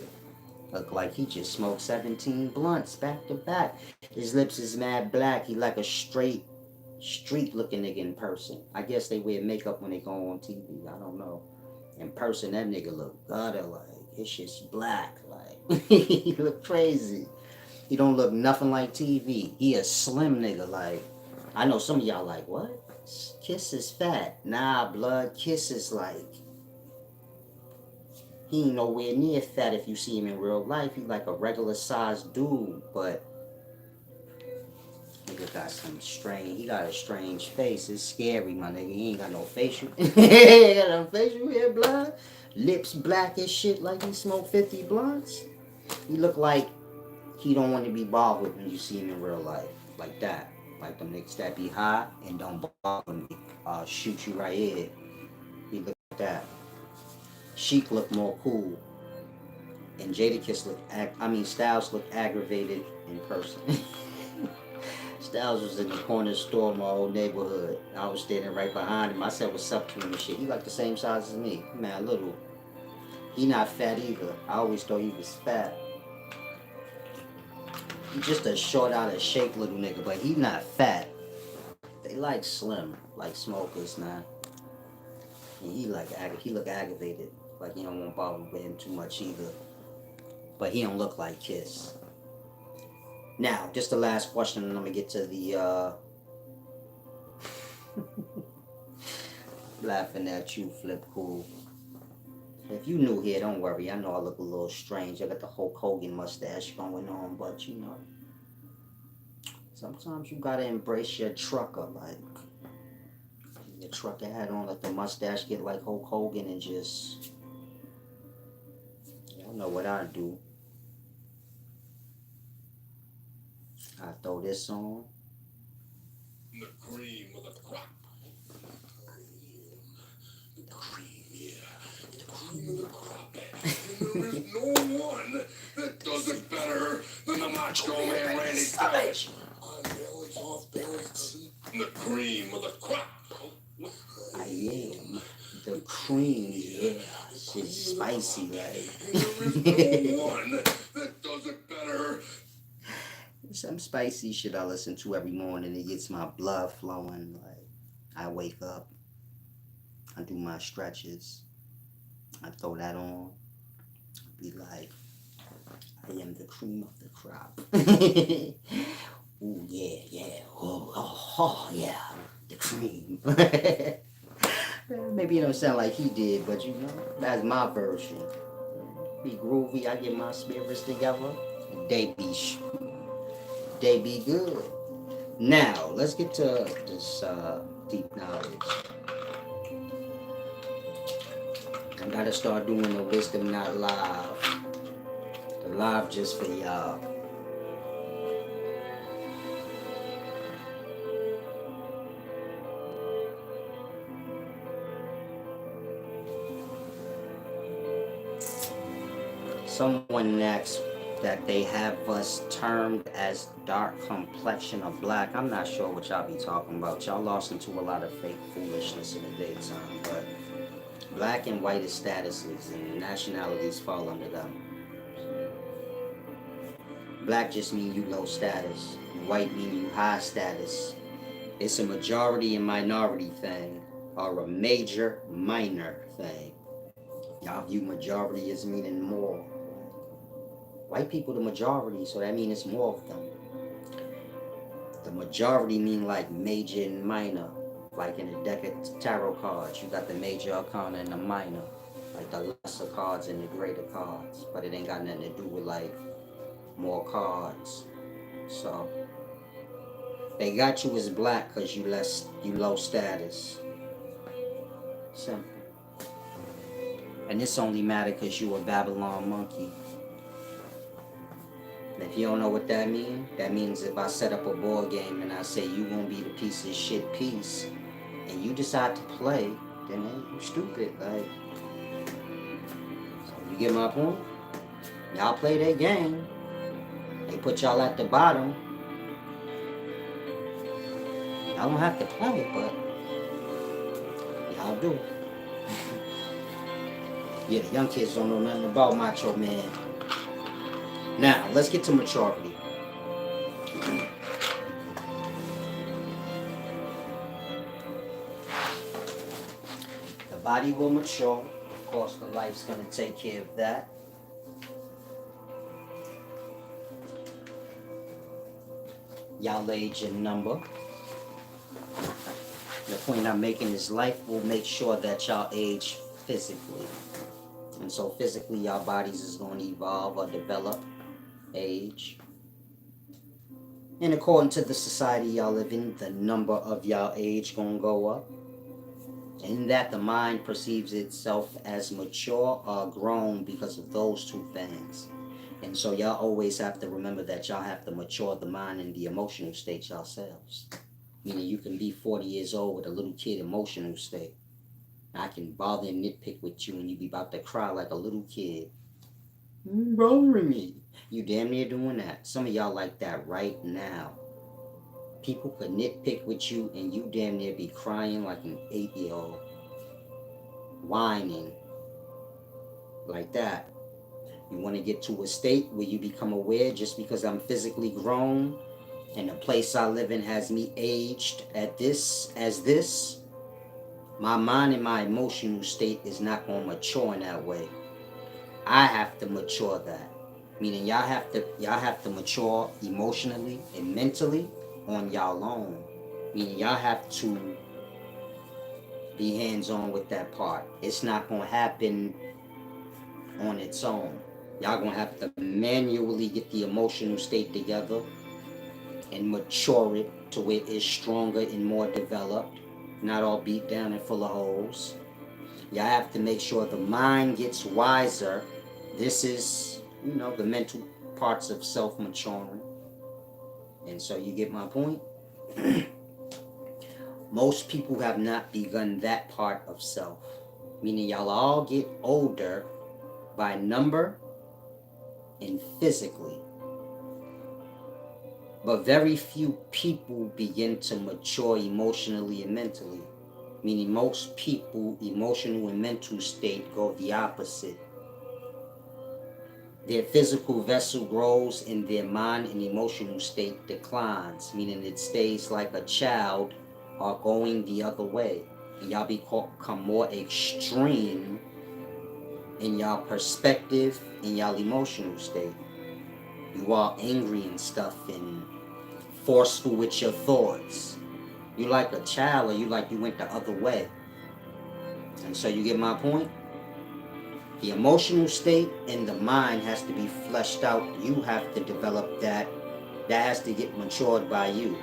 look like he just smoked 17 blunts back to back. His lips is mad black. He like a straight street looking nigga in person. I guess they wear makeup when they go on TV. I don't know. In person, that nigga look gutter. Like, his shit's black. Like, he look crazy. He don't look nothing like TV. He a slim nigga. Like, I know some of y'all like, what? Kiss is fat. Nah, blood. Kiss is like, he ain't nowhere near fat if you see him in real life. He like a regular sized dude, but nigga got he got a strange face. It's scary, my nigga. He ain't got no facial. He ain't got no facial hair, blood. Lips black as shit like he smoked 50 blunts. He look like he don't want to be bothered when you see him in real life. Like that. Like them niggas that be high and don't bother me. Shoot you right here. He look like that. Sheik look more cool. And Jadakiss look, Styles look aggravated in person. Styles was in the corner store of my old neighborhood. I was standing right behind him. I said, "What's up to him and shit?" He like the same size as me. Man, little. He not fat either. I always thought he was fat. He just a short out of shape little nigga, but he not fat. They like slim, like smokers now. And he look aggravated, like he don't want to bother with him too much either. But he don't look like Kiss. Now, just the last question, and I'm gonna get to the laughing at you, Flip Cool. If you new here, don't worry. I know I look a little strange. I got the Hulk Hogan mustache going on, but you know, sometimes you gotta embrace your trucker. Like your trucker hat on, let the mustache get like Hulk Hogan, and just y'all know what I do. I throw this on. The cream of the crop. The cream, yeah. The cream of the crop. And there is no one that does it better than the Macho Man Randy Savage. On balance, off balance, the cream of the crop. I am the cream, yeah. Shit's spicy, like. And there is no one that does it better. Some spicy shit I listen to every morning. It gets my blood flowing. Like I wake up, I do my stretches, I throw that on, be like, I am the cream of the crop. Ooh yeah, yeah. Oh yeah, the cream. Maybe it don't sound like he did, but you know, that's my version. Be groovy, I get my spirits together. They be good. Now, let's get to this deep knowledge. I gotta start doing the wisdom not live. The live just for y'all. Someone asked that they have us termed as dark complexion or black. I'm not sure what y'all be talking about. Y'all lost into a lot of fake foolishness in the daytime, but black and white is statuses and nationalities fall under them. Black just mean you low status. White mean you high status. It's a majority and minority thing, or a major minor thing. Y'all view majority as meaning more. White people the majority, so that means it's more of them. The majority mean like major and minor. Like in a deck of tarot cards, you got the major arcana and the minor. Like the lesser cards and the greater cards. But it ain't got nothing to do with like more cards. So they got you as black because you low status. Simple. And this only matter because you a Babylon monkey. And if you don't know what that means if I set up a board game and I say you gonna be the piece of shit piece, and you decide to play, then you stupid. Like, so you get my point? Y'all play their game. They put y'all at the bottom. Y'all don't have to play, but y'all do. Yeah, the young kids don't know nothing about Macho Man. Now, let's get to maturity. The body will mature. Of course, the life's going to take care of that. Y'all age and number. The point I'm making is life will make sure that y'all age physically. And so physically, y'all bodies is going to evolve or develop, age. And according to the society y'all live in, the number of y'all age gonna go up. And that the mind perceives itself as mature or grown because of those two things. And so y'all always have to remember that y'all have to mature the mind and the emotional state yourselves. Meaning you can be 40 years old with a little kid emotional state. I can bother and nitpick with you and you be about to cry like a little kid. Bothering me. You damn near doing that. Some of y'all like that right now. People could nitpick with you and you damn near be crying like an 8-year-old, whining like that. You want to get to a state where you become aware just because I'm physically grown and the place I live in has me aged at this, as this, my mind and my emotional state is not going to mature in that way. I have to mature that. Meaning y'all have to mature emotionally and mentally on y'all own. Meaning y'all have to be hands-on with that part. It's not going to happen on its own. Y'all going to have to manually get the emotional state together and mature it to where it's stronger and more developed, not all beat down and full of holes. Y'all have to make sure the mind gets wiser. This is, the mental parts of self-maturing. And so you get my point? Most people have not begun that part of self. Meaning y'all all get older by number and physically. But very few people begin to mature emotionally and mentally. Meaning most people, emotional and mental state go the opposite. Their physical vessel grows and their mind and emotional state declines, meaning it stays like a child or going the other way. And y'all become more extreme in y'all perspective, in y'all emotional state. You are angry and stuff and forceful with your thoughts. You like a child, or you went the other way. And so you get my point? The emotional state and the mind has to be fleshed out. You have to develop that. That has to get matured by you.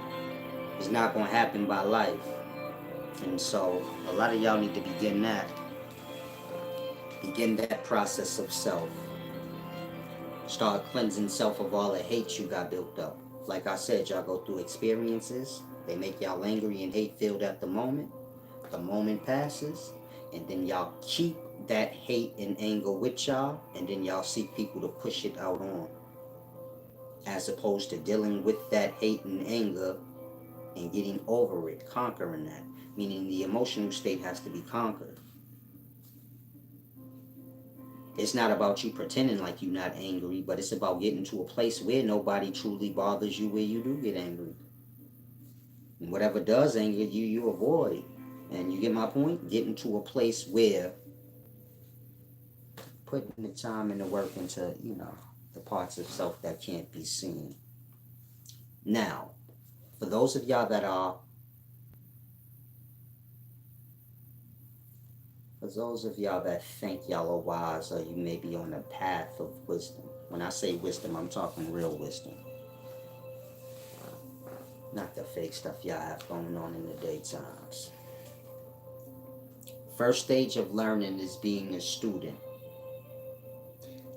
It's not going to happen by life. And so a lot of y'all need to begin that. Begin that process of self. Start cleansing self of all the hate you got built up. Like I said, y'all go through experiences. They make y'all angry and hate-filled at the moment. The moment passes, and then y'all keep that hate and anger with y'all, and then y'all seek people to push it out on, as opposed to dealing with that hate and anger and getting over it, conquering that. Meaning the emotional state has to be conquered. It's not about you pretending like you're not angry, but it's about getting to a place where nobody truly bothers you, where you do get angry. And whatever does anger you, you avoid. And you get my point? Getting to a place where putting the time and the work into, the parts of self that can't be seen. Now, for those of y'all that think y'all are wise, or you may be on the path of wisdom. When I say wisdom, I'm talking real wisdom. Not the fake stuff y'all have going on in the daytimes. First stage of learning is being a student.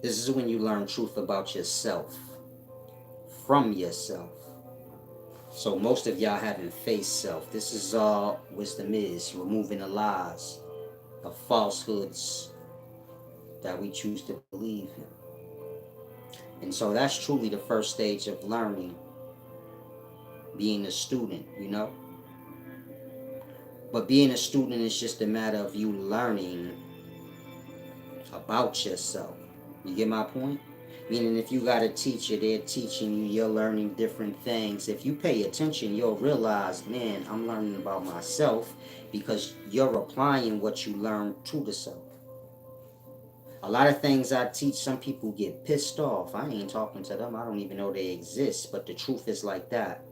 This is when you learn truth about yourself, from yourself. So most of y'all haven't faced self. This is all wisdom is, removing the lies, the falsehoods that we choose to believe in. And so that's truly the first stage of learning, being a student, But being a student is just a matter of you learning about yourself. You get my point? Meaning if you got a teacher, they're teaching you, you're learning different things. If you pay attention, you'll realize, man, I'm learning about myself, because you're applying what you learn to the self. A lot of things I teach, some people get pissed off. I ain't talking to them. I don't even know they exist. But the truth is like that.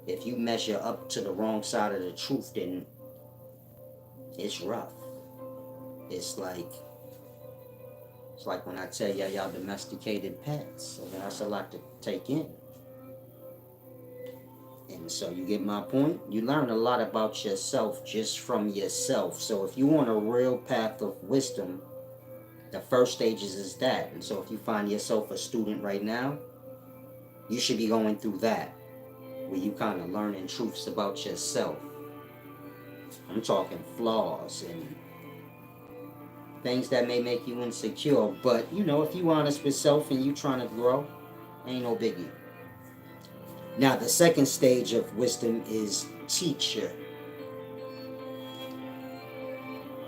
If you measure up to the wrong side of the truth, then it's rough. It's like when I tell y'all domesticated pets. I mean, that's a lot to take in. And so you get my point? You learn a lot about yourself just from yourself. So if you want a real path of wisdom, the first stages is that. And so if you find yourself a student right now, you should be going through that, where you kind of learning truths about yourself. I'm talking flaws and things that may make you insecure. But, if you honest with self and you trying to grow, ain't no biggie. Now, the second stage of wisdom is teacher.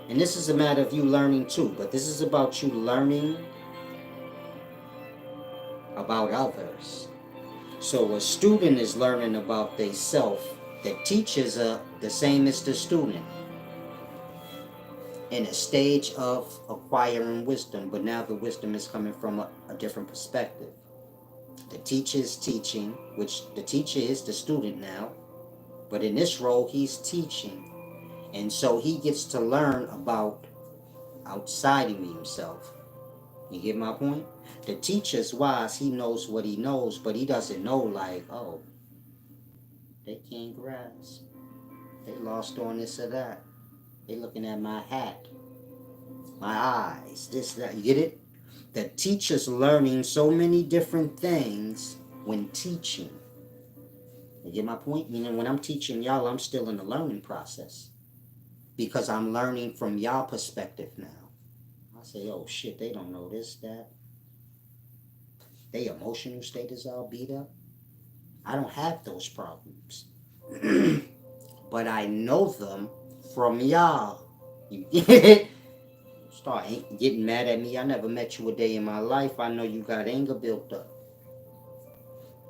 And this is a matter of you learning too, but this is about you learning about others. So a student is learning about they self. The teachers are the same as the student in a stage of acquiring wisdom, but now the wisdom is coming from a different perspective. The teacher is teaching, which the teacher is the student now, but in this role he's teaching, and so he gets to learn about outside of himself. You get my point? The teacher's wise, he knows what he knows, but he doesn't know like, oh, they can't grasp. They lost on this or that. They looking at my hat, my eyes, this, that. You get it? The teacher's learning so many different things when teaching. You get my point? Meaning when I'm teaching y'all, I'm still in the learning process. Because I'm learning from y'all perspective now. I say, oh shit, they don't know this, that. They emotional state is all beat up. I don't have those problems. But I know them from y'all. You get it? Start getting mad at me. I never met you a day in my life. I know you got anger built up.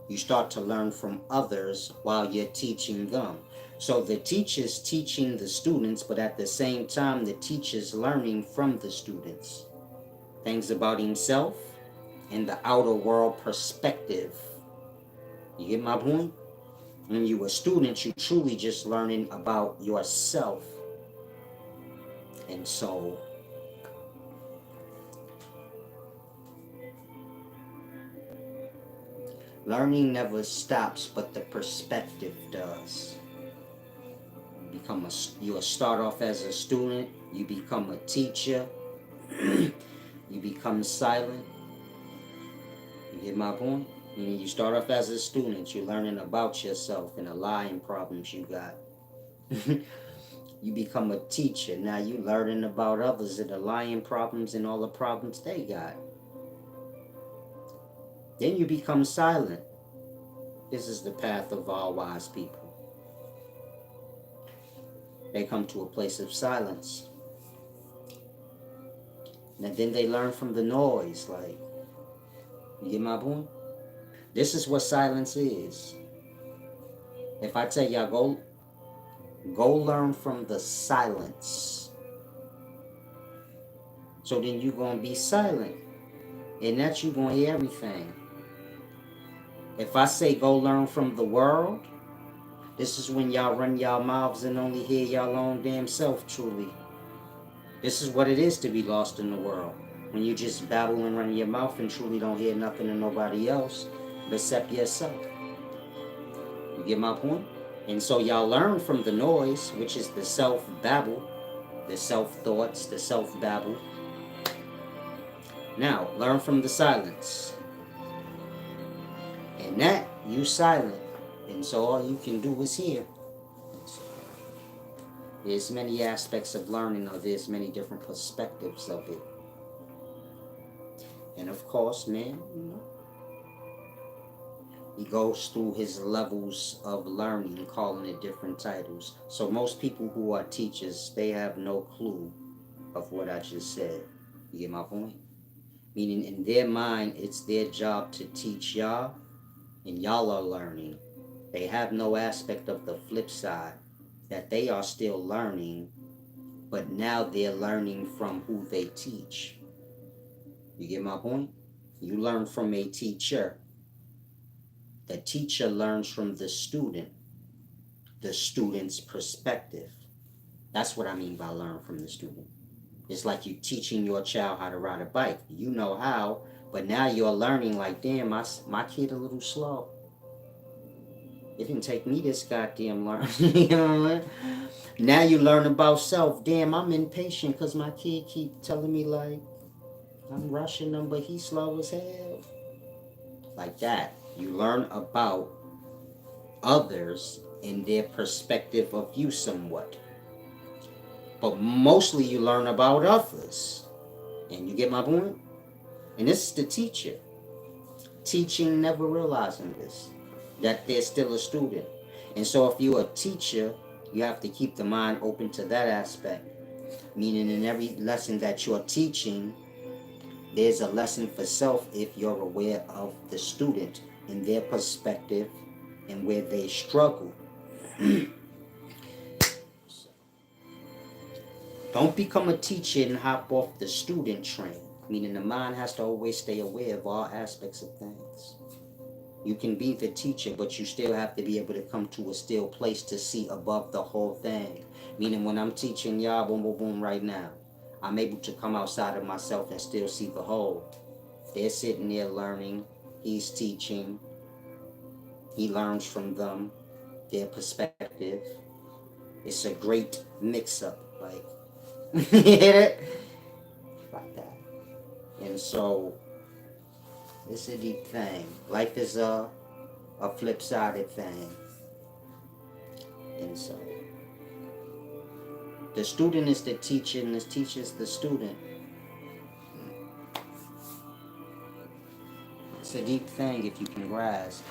You start to learn from others while you're teaching them. So the teacher's teaching the students, but at the same time, the teacher's learning from the students. Things about himself and the outer world perspective. You get my point? When you're a student, you truly just learning about yourself. And so learning never stops, but the perspective does. You start off as a student, you become a teacher, you become silent. You get my point? You start off as a student, you're learning about yourself and the lying problems you got. You become a teacher, now you learning about others and the lying problems and all the problems they got. Then you become silent. This is the path of all wise people. They come to a place of silence. And then they learn from the noise, like, you get my point? This is what silence is. If I tell y'all, go learn from the silence. So then you're going to be silent. And that you're going to hear everything. If I say go learn from the world, this is when y'all run y'all mouths and only hear y'all own damn self truly. This is what it is to be lost in the world. When you just babble and run your mouth and truly don't hear nothing of nobody else except yourself. You get my point? And so y'all learn from the noise, which is the self-babble, the self-thoughts, the self-babble. Now, learn from the silence. And that, you silent. And so all you can do is hear. There's many aspects of learning, or there's many different perspectives of it. And of course, man, he goes through his levels of learning, calling it different titles. So most people who are teachers, they have no clue of what I just said. You get my point? Meaning in their mind, it's their job to teach y'all, and y'all are learning. They have no aspect of the flip side, that they are still learning, but now they're learning from who they teach. You get my point? You learn from a teacher. The teacher learns from the student's perspective. That's what I mean by learn from the student. It's like you teaching your child how to ride a bike. You know how, but now you're learning like, damn, my kid a little slow. It didn't take me this goddamn learn. You know what I mean? Now you learn about self. Damn, I'm impatient because my kid keep telling me like, I'm rushing him, but he's slow as hell. Like that. You learn about others and their perspective of you somewhat. But mostly you learn about others. And you get my point? And this is the teacher. Teaching, never realizing this. that they're still a student. And so if you're a teacher, you have to keep the mind open to that aspect. Meaning in every lesson that you're teaching, there's a lesson for self if you're aware of the student and their perspective and where they struggle. Don't become a teacher and hop off the student train. Meaning the mind has to always stay aware of all aspects of things. You can be the teacher, but you still have to be able to come to a still place to see above the whole thing. Meaning when I'm teaching y'all, boom, boom, boom, right now, I'm able to come outside of myself and still see the whole. They're sitting there learning. He's teaching. He learns from them, their perspective. It's a great mix-up, like, you hear it? Like that. And so, it's a deep thing. Life is a flip-sided thing. And so, the student is the teacher, and the teacher is the student. It's a deep thing if you can grasp.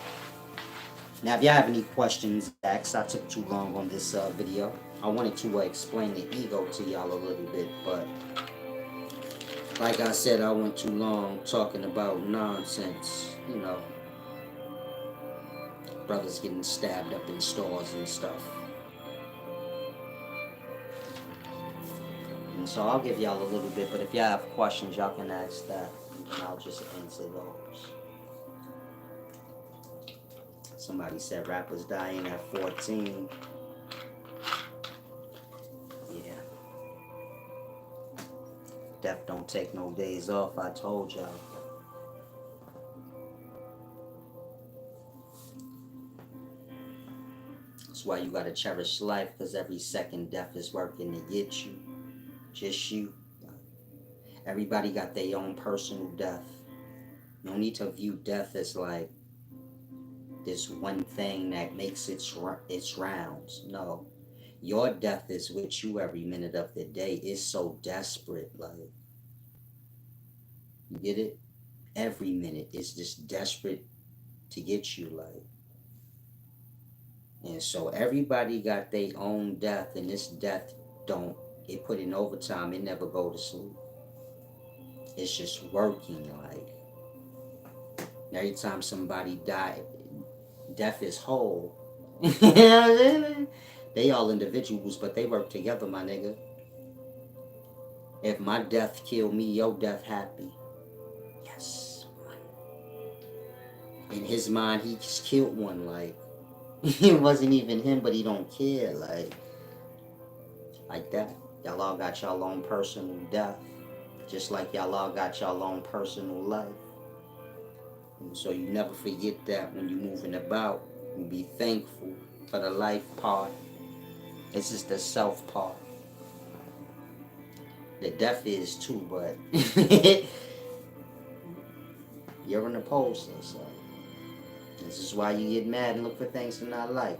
Now, if y'all have any questions, ask. I took too long on this video. I wanted to explain the ego to y'all a little bit, but like I said, I went too long talking about nonsense. You know, brothers getting stabbed up in stores and stuff. And so I'll give y'all a little bit, but if y'all have questions, y'all can ask that, and I'll just answer those. Somebody said rappers dying at 14. Yeah. Death don't take no days off, I told y'all. That's why you gotta cherish life, because every second death is working to get you. Just you. Everybody got their own personal death. No need to view death as like this one thing that makes its rounds. No. Your death is with you every minute of the day. It's so desperate, like, you get it? Every minute it's just desperate to get you, like. And so everybody got their own death, and this death don't, it put in overtime, it never go to sleep. It's just working, like. Every time somebody died, death is whole. They all individuals, but they work together, my nigga. If my death kill me, your death happy. Yes. In his mind, he just killed one, like. It wasn't even him, but he don't care, like that. Y'all all got y'all own personal death, just like y'all all got y'all own personal life. And so you never forget that when you're moving about. You be thankful for the life part. This is the self part. The death is too, but you're an opposer, so this is why you get mad and look for things to not like.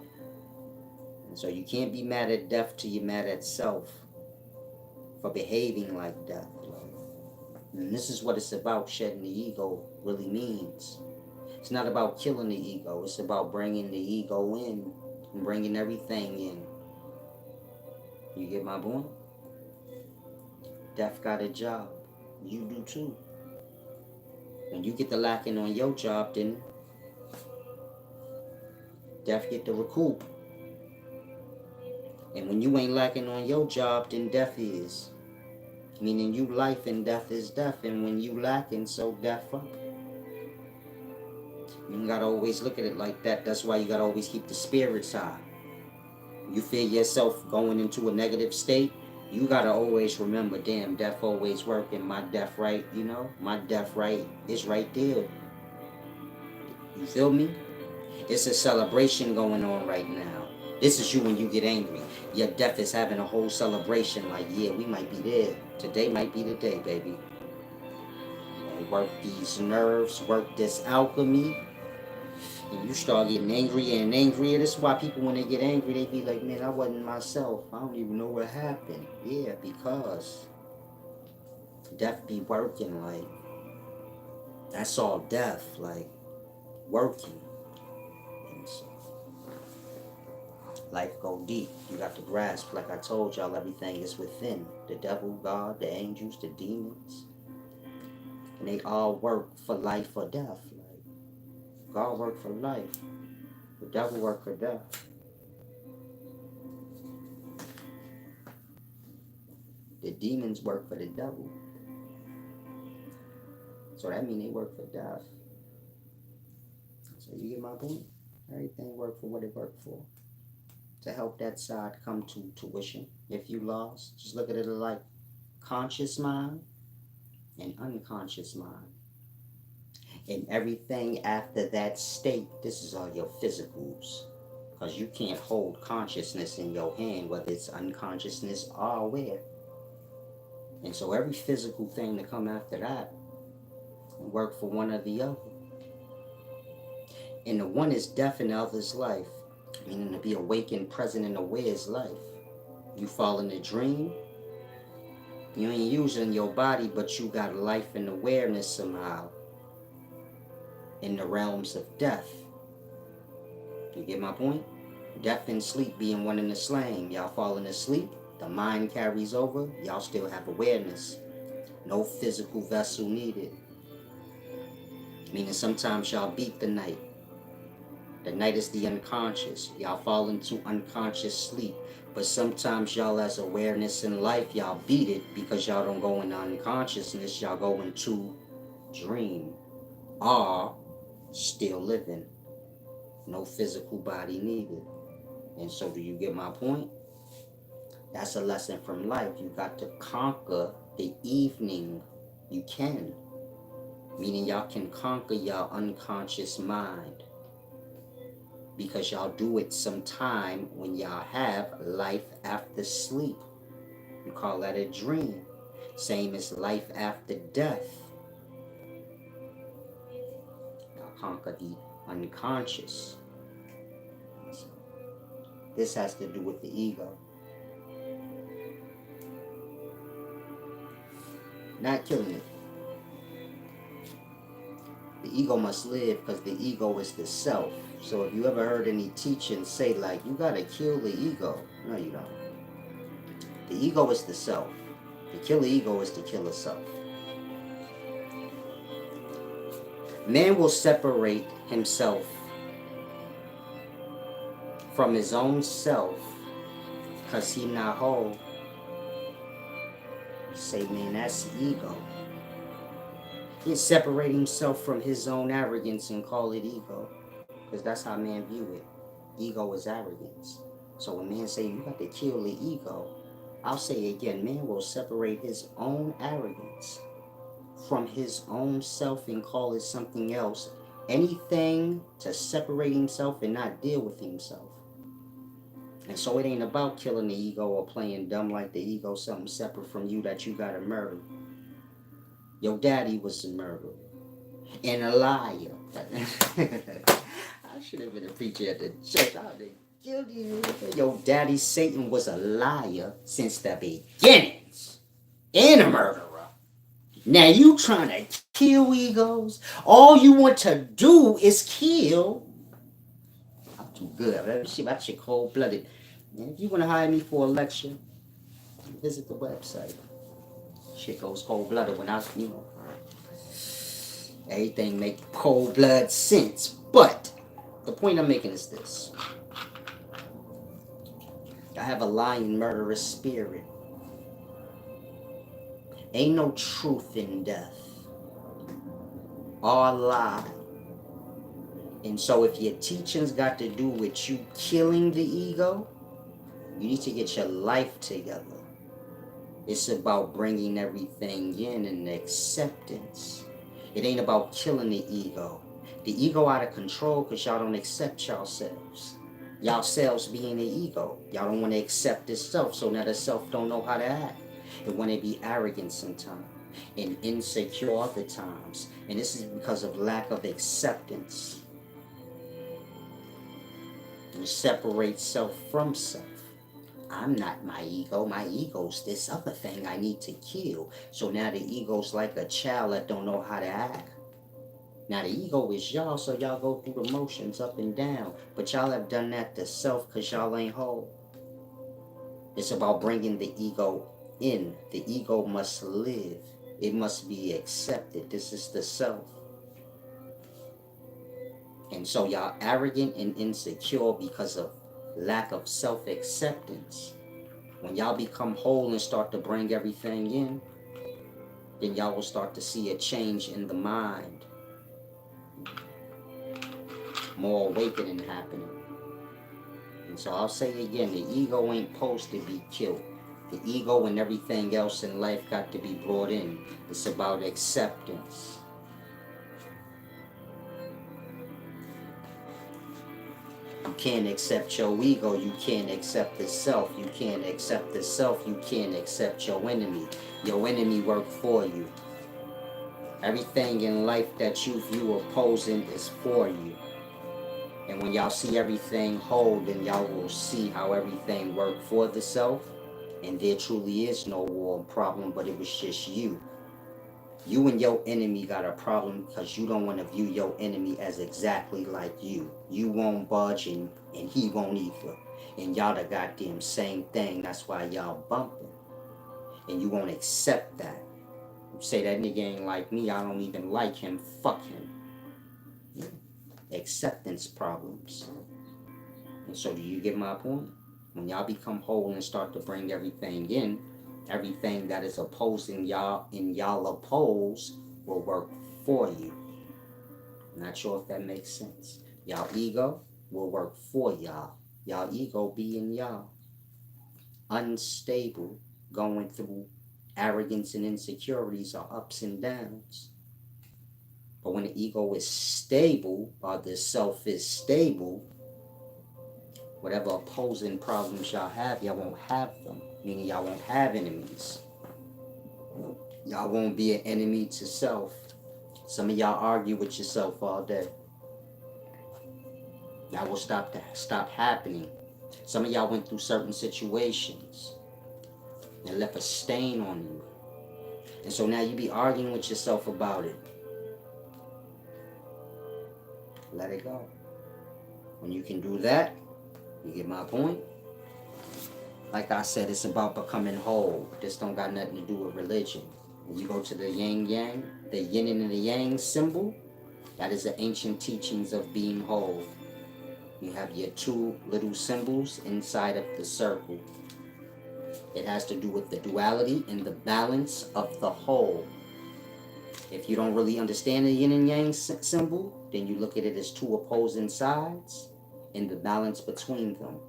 And so you can't be mad at death till you're mad at self for behaving like death. And this is what it's about. Shedding the ego really means. It's not about killing the ego. It's about bringing the ego in and bringing everything in. You get my point? Death got a job. You do too. When you get the lacking on your job, then death get to recoup. And when you ain't lacking on your job, then death is. Meaning you life and death is death. And when you lacking, so death up. You gotta always look at it like that. That's why you gotta always keep the spirits high. You feel yourself going into a negative state, you gotta always remember, damn, death always working. My death right, you know? My death right is right there. You feel me? It's a celebration going on right now. This is you when you get angry. Your death is having a whole celebration, like, yeah, we might be there. Today might be the day, baby. And work these nerves, work this alchemy, and you start getting angrier and angrier. This is why people, when they get angry, they be like, man, I wasn't myself. I don't even know what happened. Yeah, because death be working, like, that's all death, like, working. And Life go deep. You got to grasp, like I told y'all, everything is within. The devil, God, the angels, the demons. And they all work for life or death. Like, God work for life. The devil work for death. The demons work for the devil. So that means they work for death. So you get my point? Everything work for what it worked for. To help that side come to tuition. If you lost, just look at it like conscious mind and unconscious mind. And everything after that state, this is all your physicals. Because you can't hold consciousness in your hand, whether it's unconsciousness or aware. And so every physical thing to come after that work for one or the other. And the one is death and the other is life. Meaning to be awakened, present, and aware is life. You fall in a dream, you ain't using your body, but you got life and awareness somehow in the realms of death. You get my point? Death and sleep being one in the same. Y'all falling asleep, the mind carries over, y'all still have awareness. No physical vessel needed. Meaning sometimes y'all beat the night. The night is the unconscious. Y'all fall into unconscious sleep. But sometimes y'all as awareness in life, y'all beat it because y'all don't go into unconsciousness. Y'all go into dream. Or still living. No physical body needed. And so do you get my point? That's a lesson from life. You got to conquer the evening. You can. Meaning y'all can conquer your unconscious mind. Because y'all do it sometime when y'all have life after sleep. You call that a dream. Same as life after death. Y'all conquer the unconscious. This has to do with the ego. Not killing it. The ego must live because the ego is the self. So if you ever heard any teaching say like, you gotta kill the ego. No, you don't. The ego is the self. To kill the ego is to kill the self. Man will separate himself from his own self because he not whole. Say, man, that's ego. He'll separate himself from his own arrogance and call it ego. Because that's how man view it. Ego is arrogance. So when man say you got to kill the ego, I'll say again, man will separate his own arrogance from his own self and call it something else. Anything to separate himself and not deal with himself. And so it ain't about killing the ego or playing dumb like the ego something separate from you that you gotta murder. Your daddy was a murderer and a liar. I should have been a preacher at the church. I would have killed you. Your daddy Satan was a liar since the beginnings and a murderer. Now you trying to kill egos? All you want to do is kill. I'm too good. That shit cold-blooded. If you want to hire me for a lecture, visit the website. Shit goes cold-blooded when everything make cold-blood sense. But the point I'm making is this. I have a lying, murderous spirit. Ain't no truth in death. All lie. And so if your teachings got to do with you killing the ego, you need to get your life together. It's about bringing everything in and acceptance. It ain't about killing the ego. The ego out of control because y'all don't accept yourselves. Y'all selves being the ego. Y'all don't want to accept this self, so now the self don't know how to act. It want to be arrogant sometimes and insecure other times. And this is because of lack of acceptance. You separate self from self. I'm not my ego. My ego's this other thing I need to kill. So now the ego's like a child that don't know how to act. Now the ego is y'all, so y'all go through the motions up and down. But y'all have done that to self because y'all ain't whole. It's about bringing the ego in. The ego must live. It must be accepted. This is the self. And so y'all arrogant and insecure because of lack of self-acceptance. When y'all become whole and start to bring everything in, then y'all will start to see a change in the mind. More awakening happening. And so I'll say again, the ego ain't supposed to be killed. The ego and everything else in life got to be brought in. It's about acceptance. You can't accept your ego, you can't accept the self. You can't accept the self, you can't accept your enemy. Your enemy work for you. Everything in life that you view opposing is for you. And when y'all see everything whole, then y'all will see how everything worked for the self. And there truly is no war problem, but it was just you. You and your enemy got a problem because you don't want to view your enemy as exactly like you. You won't budge and he won't either. And y'all the goddamn same thing. That's why y'all bumping. And you won't accept that. You say that nigga ain't like me, I don't even like him, fuck him. Acceptance problems. And so do you get my point? When y'all become whole and start to bring everything in, everything that is opposing y'all and y'all oppose will work for you. Not sure if that makes sense. Y'all ego will work for y'all. Y'all ego being y'all. Unstable, going through arrogance and insecurities or ups and downs. But when the ego is stable or the self is stable, whatever opposing problems y'all have, y'all won't have them. Meaning y'all won't have enemies. Y'all won't be an enemy to self. Some of y'all argue with yourself all day. Y'all will stop happening. Some of y'all went through certain situations and left a stain on you. And so now you be arguing with yourself about it. Let it go. When you can do that, you get my point? Like I said, it's about becoming whole. This don't got nothing to do with religion. When you go to the yin yang, the yin and the yang symbol, that is the ancient teachings of being whole. You have your two little symbols inside of the circle. It has to do with the duality and the balance of the whole. If you don't really understand the yin and yang symbol, then you look at it as two opposing sides and the balance between them.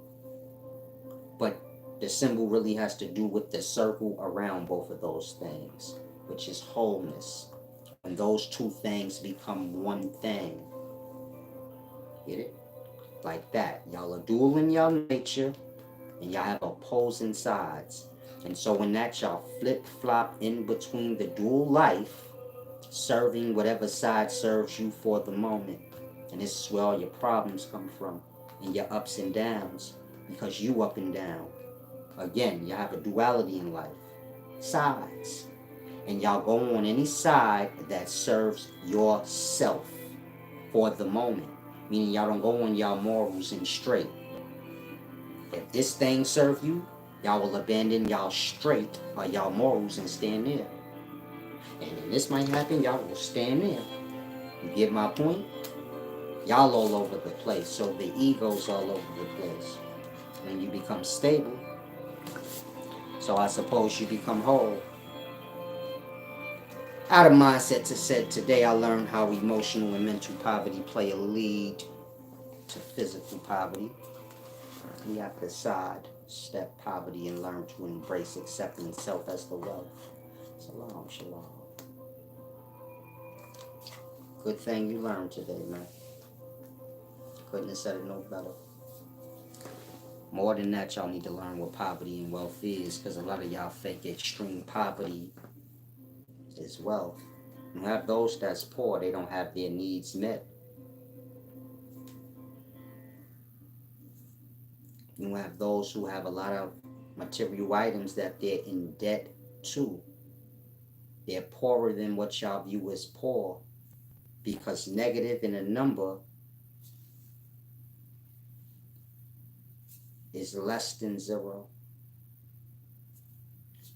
But the symbol really has to do with the circle around both of those things, which is wholeness. When those two things become one thing. Get it? Like that. Y'all are dual in y'all nature, and y'all have opposing sides. And so when that y'all flip-flop in between the dual life, serving whatever side serves you for the moment. And this is where all your problems come from, and your ups and downs, because you up and down. Again, you have a duality in life. Sides. And y'all go on any side that serves yourself for the moment. Meaning y'all don't go on y'all morals and straight. If this thing serve you, y'all will abandon y'all straight or y'all morals and stand there. And when this might happen, y'all will stand there. You get my point? Y'all all over the place. So the ego's all over the place. When you become stable, so I suppose you become whole. Out of mindset to said, today I learned how emotional and mental poverty play a lead to physical poverty. We have to sidestep poverty and learn to embrace accepting self as the wealth. Shalom, shalom. Good thing you learned today, man. Couldn't have said it no better. More than that, y'all need to learn what poverty and wealth is, because a lot of y'all fake extreme poverty is wealth. You have those that's poor, they don't have their needs met. You have those who have a lot of material items that they're in debt to. They're poorer than what y'all view as poor because negative in a number is less than 0.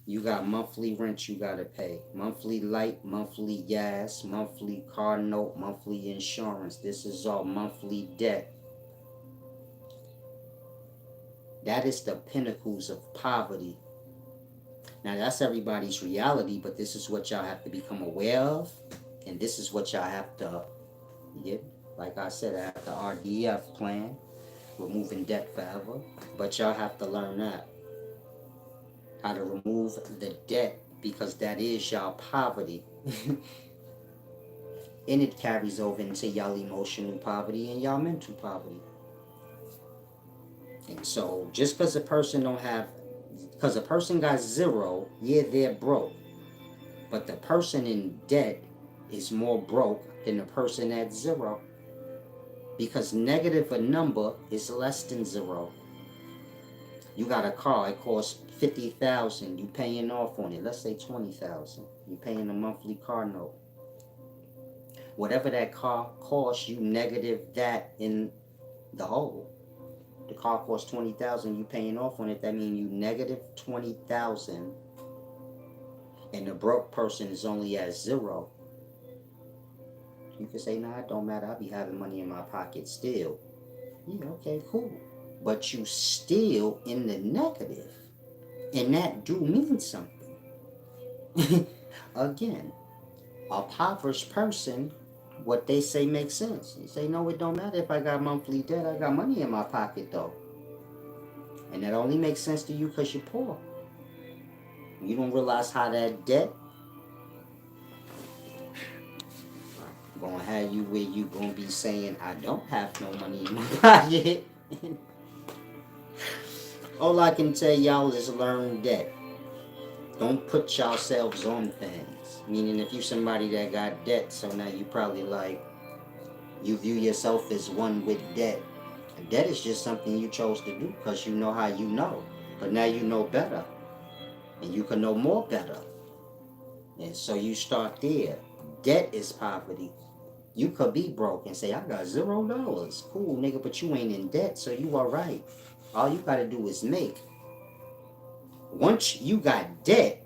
You got monthly rent you gotta pay, monthly light, monthly gas, monthly car note, monthly insurance. This is all monthly debt. That is the pinnacles of poverty. Now that's everybody's reality, but this is what y'all have to become aware of, and this is what y'all have to get. Like I said, I have the RDF plan, removing debt forever, but y'all have to learn that. How to remove the debt, because that is y'all poverty. And it carries over into y'all emotional poverty and y'all mental poverty. And so just because a person don't have, because a person got 0, yeah, they're broke. But the person in debt is more broke than the person at 0. Because negative a number is less than 0. You got a car, it costs 50,000, you paying off on it. Let's say 20,000. You paying a monthly car note. Whatever that car costs, you negative that in the whole. The car costs 20,000, you paying off on it. That means you negative 20,000, and the broke person is only at 0. You can say, nah, it don't matter. I be having money in my pocket still. Yeah, okay, cool. But you still in the negative, and that do mean something. Again, a impoverished person, what they say makes sense. You say, no, it don't matter if I got monthly debt. I got money in my pocket, though. And that only makes sense to you because you're poor. You don't realize how that debt gonna have you where you gonna be saying, I don't have no money in my pocket. All I can tell y'all is learn debt. Don't put yourselves on things. Meaning if you somebody that got debt, so now you probably like, you view yourself as one with debt. And debt is just something you chose to do because you know how you know. But now you know better. And you can know more better. And so you start there. Debt is poverty. You could be broke and say, I got $0. Cool, nigga, but you ain't in debt, so you alright. All you gotta do is make. Once you got debt,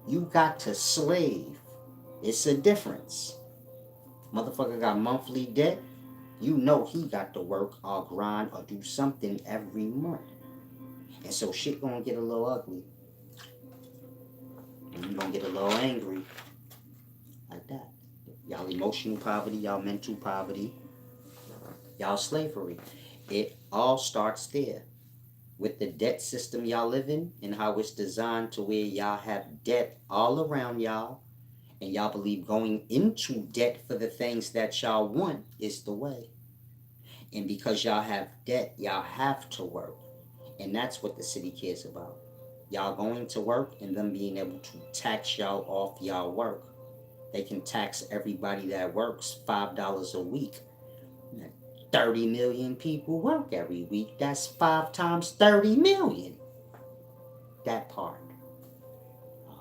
you got to slave. It's a difference. Motherfucker got monthly debt, you know he got to work or grind or do something every month. And so shit gonna get a little ugly. And you gonna get a little angry. Like that. Y'all emotional poverty, y'all mental poverty, y'all slavery. It all starts there. With the debt system y'all live in and how it's designed to where y'all have debt all around y'all, and y'all believe going into debt for the things that y'all want is the way. And because y'all have debt, y'all have to work. And that's what the city cares about. Y'all going to work and them being able to tax y'all off y'all work. They can tax everybody that works $5 a week. 30 million people work every week. That's 5 times 30 million. That part.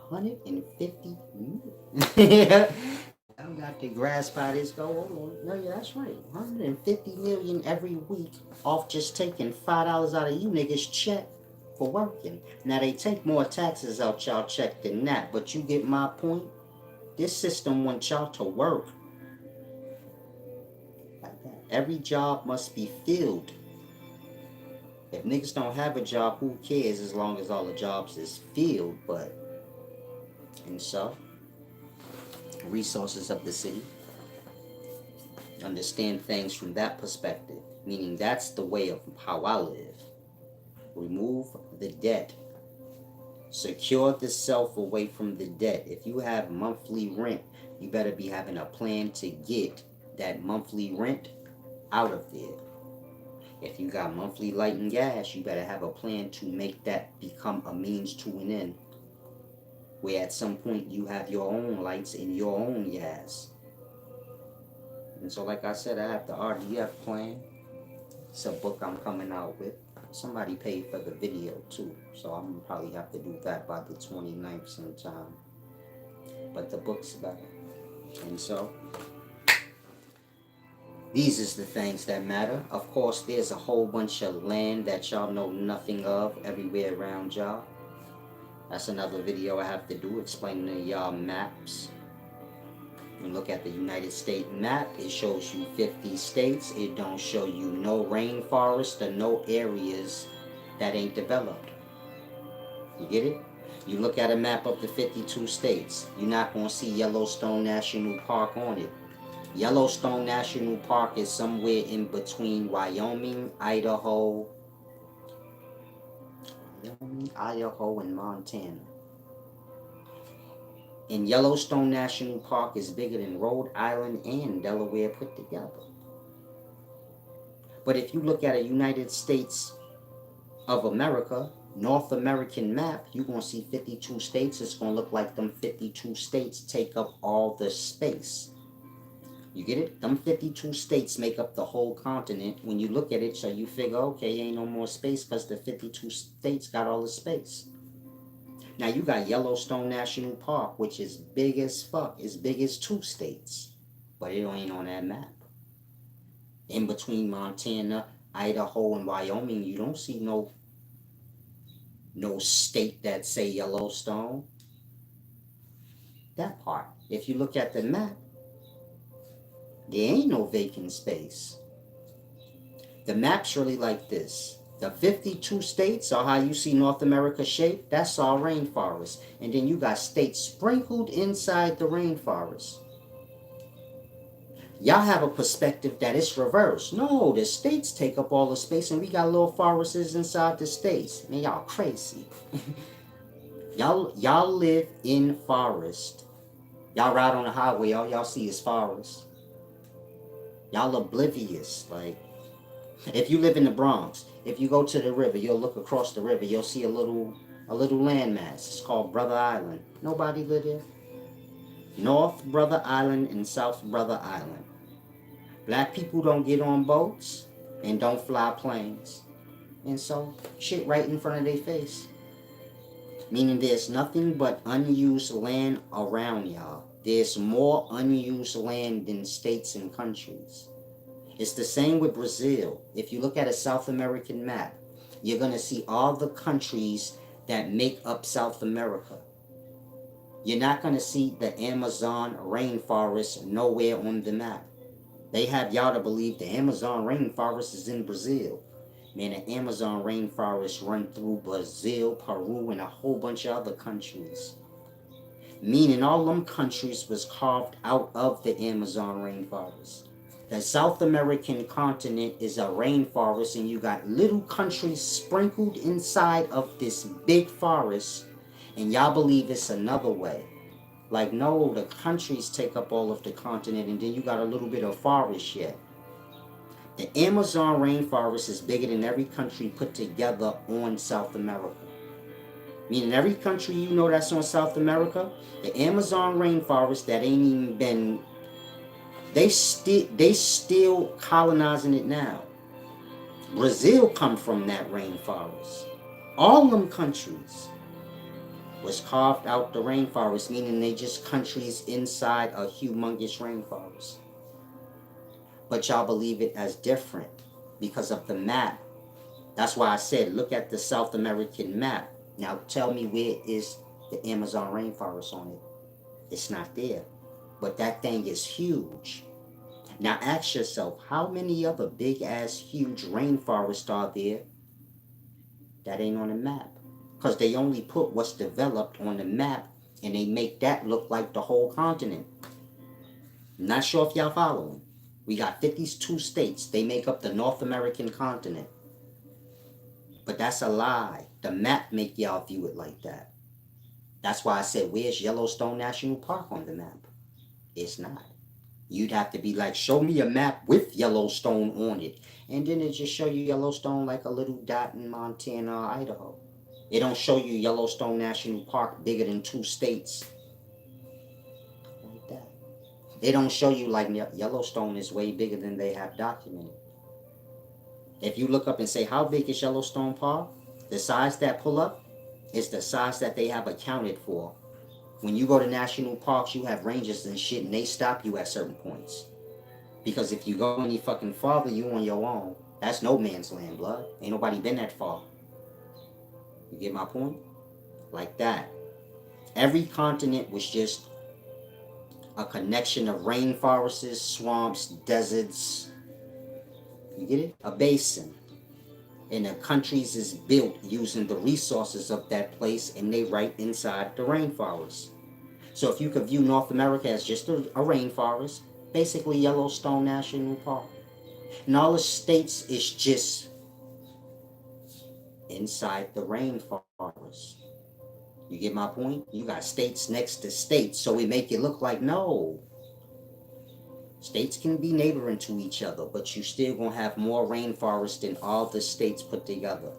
150 million. I got to grasp how this go. Hold on. No, yeah, that's right. 150 million every week off just taking $5 out of you niggas check for working. Now they take more taxes out y'all check than that, but you get my point. This system wants y'all to work. Like that. Every job must be filled. If niggas don't have a job, who cares as long as all the jobs is filled? But, and so, resources of the city. Understand things from that perspective. Meaning that's the way of how I live. Remove the debt. Secure the self away from the debt. If you have monthly rent, you better be having a plan to get that monthly rent out of there. If you got monthly light and gas, you better have a plan to make that become a means to an end. Where at some point you have your own lights and your own gas. And so like I said, I have the RDF plan. It's a book I'm coming out with. Somebody paid for the video too, so I'm gonna probably have to do that by the 29th sometime. But the book's better. And so, These is the things that matter. Of course, there's a whole bunch of land that y'all know nothing of everywhere around y'all. That's another video I have to do explaining to y'all maps. You look at the United States map, it shows you 50 states. It don't show you no rainforest or no areas that ain't developed. You get it? You look at a map of the 52 states, you're not going to see Yellowstone National Park on it. Yellowstone National Park is somewhere in between Wyoming, Idaho, and Montana. And Yellowstone National Park is bigger than Rhode Island and Delaware put together. But if you look at a United States of America, North American map, you're going to see 52 states. It's going to look like them 52 states take up all the space. You get it? Them 52 states make up the whole continent. When you look at it, so you figure, okay, ain't no more space because the 52 states got all the space. Now you got Yellowstone National Park, which is big as fuck. It's big as 2 states. But it ain't on that map. In between Montana, Idaho, and Wyoming, you don't see no state that say Yellowstone. That part. If you look at the map, there ain't no vacant space. The map's really like this. The 52 states are how you see North America shaped. That's all rainforest. And then you got states sprinkled inside the rainforest. Y'all have a perspective that it's reversed. No, the states take up all the space and we got little forests inside the states. Man, y'all crazy. y'all live in forest. Y'all ride on the highway, all y'all see is forest. Y'all oblivious. Like, if you live in the Bronx, if you go to the river, you'll look across the river, you'll see a little landmass. It's called Brother Island. Nobody live there. North Brother Island and South Brother Island. Black people don't get on boats and don't fly planes. And so, shit right in front of their face. Meaning there's nothing but unused land around y'all. There's more unused land than states and countries. It's the same with Brazil. If you look at a South American map, you're going to see all the countries that make up South America. You're not going to see the Amazon rainforest nowhere on the map. They have y'all to believe the Amazon rainforest is in Brazil. Man, the Amazon rainforest run through Brazil, Peru, and a whole bunch of other countries. Meaning all them countries was carved out of the Amazon rainforest. The South American continent is a rainforest, and you got little countries sprinkled inside of this big forest, and y'all believe it's another way. Like, no, the countries take up all of the continent, and then you got a little bit of forest yet. The Amazon rainforest is bigger than every country put together on South America. Meaning every country you know that's on South America, the Amazon rainforest that ain't even been, they still colonizing it now. Brazil come from that rainforest. All them countries was carved out the rainforest, meaning they just countries inside a humongous rainforest. But y'all believe it as different because of the map. That's why I said, look at the South American map. Now tell me, where is the Amazon rainforest on it? It's not there. But that thing is huge. Now ask yourself, how many other big ass huge rainforests are there that ain't on the map? Because they only put what's developed on the map, and they make that look like the whole continent. I'm not sure if y'all following. We got 52 states. They make up the North American continent. But that's a lie. The map make y'all view it like that. That's why I said, where's Yellowstone National Park on the map? It's not. You'd have to be like, show me a map with Yellowstone on it. And then it just show you Yellowstone like a little dot in Montana or Idaho. It don't show you Yellowstone National Park bigger than 2 states. Like that. They don't show you like Yellowstone is way bigger than they have documented. If you look up and say, how big is Yellowstone Park? The size that pull up is the size that they have accounted for. When you go to national parks, you have rangers and shit, and they stop you at certain points. Because if you go any fucking farther, you on your own. That's no man's land, blood. Ain't nobody been that far. You get my point? Like that. Every continent was just a connection of rainforests, swamps, deserts. You get it? A basin. And the countries is built using the resources of that place, and they right inside the rainforest. So if you could view North America as just a rainforest, basically Yellowstone National Park. And all the states is just inside the rainforest. You get my point? You got states next to states, so we make it look like no. States can be neighboring to each other, but you still gonna have more rainforest than all the states put together.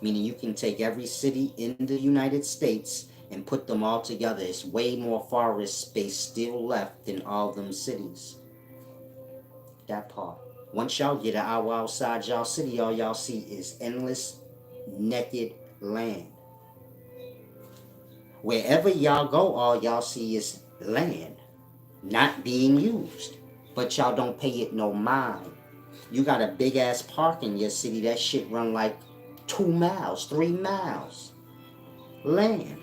Meaning you can take every city in the United States and put them all together. It's way more forest space still left than all them cities. That part. Once y'all get an hour outside y'all city, all y'all see is endless, naked land. Wherever y'all go, all y'all see is land, not being used. But y'all don't pay it no mind. You got a big ass park in your city, that shit run like 2 miles, 3 miles. Land,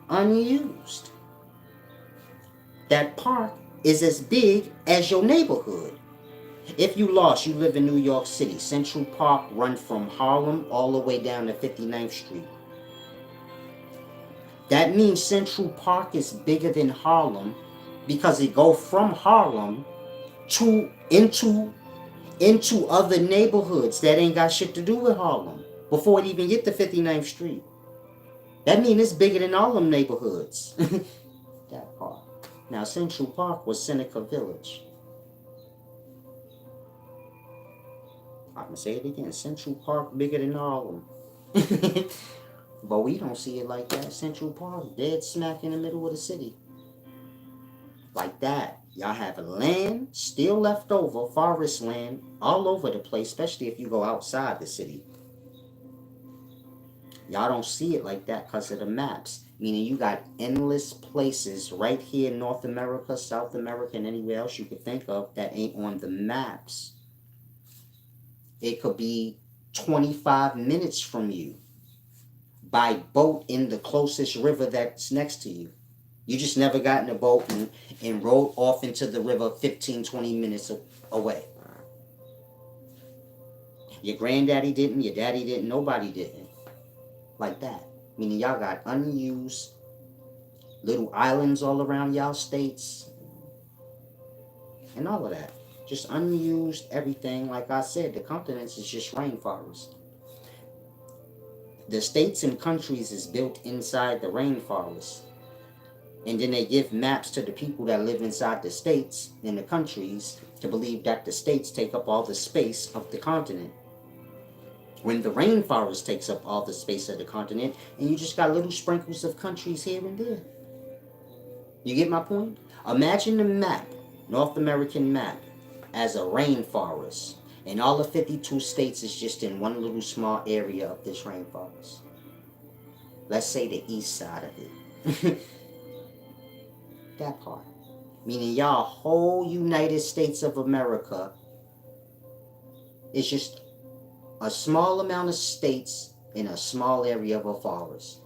unused. That park is as big as your neighborhood. If you lost, you live in New York City. Central Park run from Harlem all the way down to 59th Street. That means Central Park is bigger than Harlem because it go from Harlem to into other neighborhoods that ain't got shit to do with Harlem before it even get to 59th Street. That means it's bigger than all them neighborhoods. That part. Now Central Park was Seneca Village. I'm gonna say it again. Central Park bigger than all of them. But we don't see it like that. Central Park dead smack in the middle of the city. Like that. Y'all have land still left over, forest land all over the place, especially if you go outside the city. Y'all don't see it like that because of the maps. Meaning you got endless places right here in North America, South America, and anywhere else you could think of that ain't on the maps. It could be 25 minutes from you by boat in the closest river that's next to you. You just never got in a boat and rode off into the river 15, 20 minutes away. Your granddaddy didn't, your daddy didn't, nobody didn't. Like that. Meaning y'all got unused little islands all around y'all states and all of that. Just unused everything. Like I said, the continents is just rainforest. The states and countries is built inside the rainforest. And then they give maps to the people that live inside the states and the countries to believe that the states take up all the space of the continent. When the rainforest takes up all the space of the continent, and you just got little sprinkles of countries here and there. You get my point? Imagine the map, North American map, as a rainforest. And all the 52 states is just in one little small area of this rainforest. Let's say the east side of it. That part. Meaning y'all whole United States of America is just a small amount of states in a small area of a forest.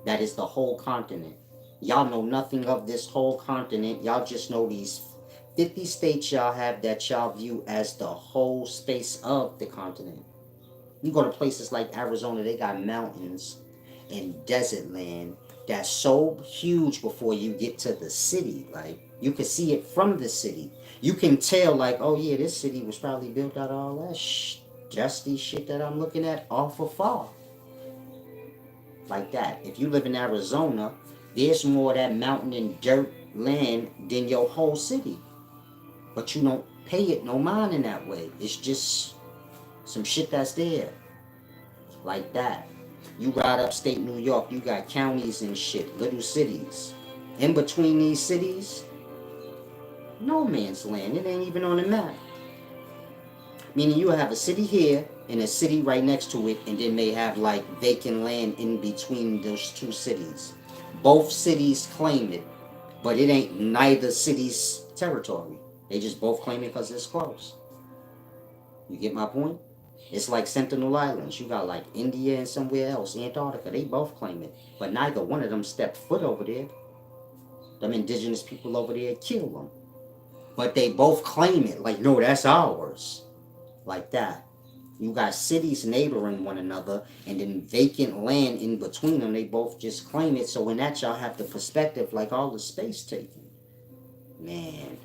That is the whole continent. Y'all know nothing of this whole continent. Y'all just know these 50 states y'all have that y'all view as the whole space of the continent. You go to places like Arizona, they got mountains and desert land that's so huge before you get to the city. Like, you can see it from the city. You can tell, like, oh yeah, this city was probably built out of all that dusty shit that I'm looking at off of far. Like that. If you live in Arizona, there's more of that mountain and dirt land than your whole city. But you don't pay it no mind in that way. It's just some shit that's there. Like that. You ride upstate New York, you got counties and shit, little cities. In between these cities, no man's land. It ain't even on the map. Meaning you have a city here and a city right next to it, and then they have like vacant land in between those two cities. Both cities claim it, but it ain't neither city's territory. They just both claim it because it's close. You get my point? It's like Sentinel Islands. You got like India and somewhere else, Antarctica. They both claim it. But neither one of them stepped foot over there. Them indigenous people over there kill them. But they both claim it. Like, no, that's ours. Like that. You got cities neighboring one another and then vacant land in between them. They both just claim it. So in that, y'all have the perspective like all the space taking. Man,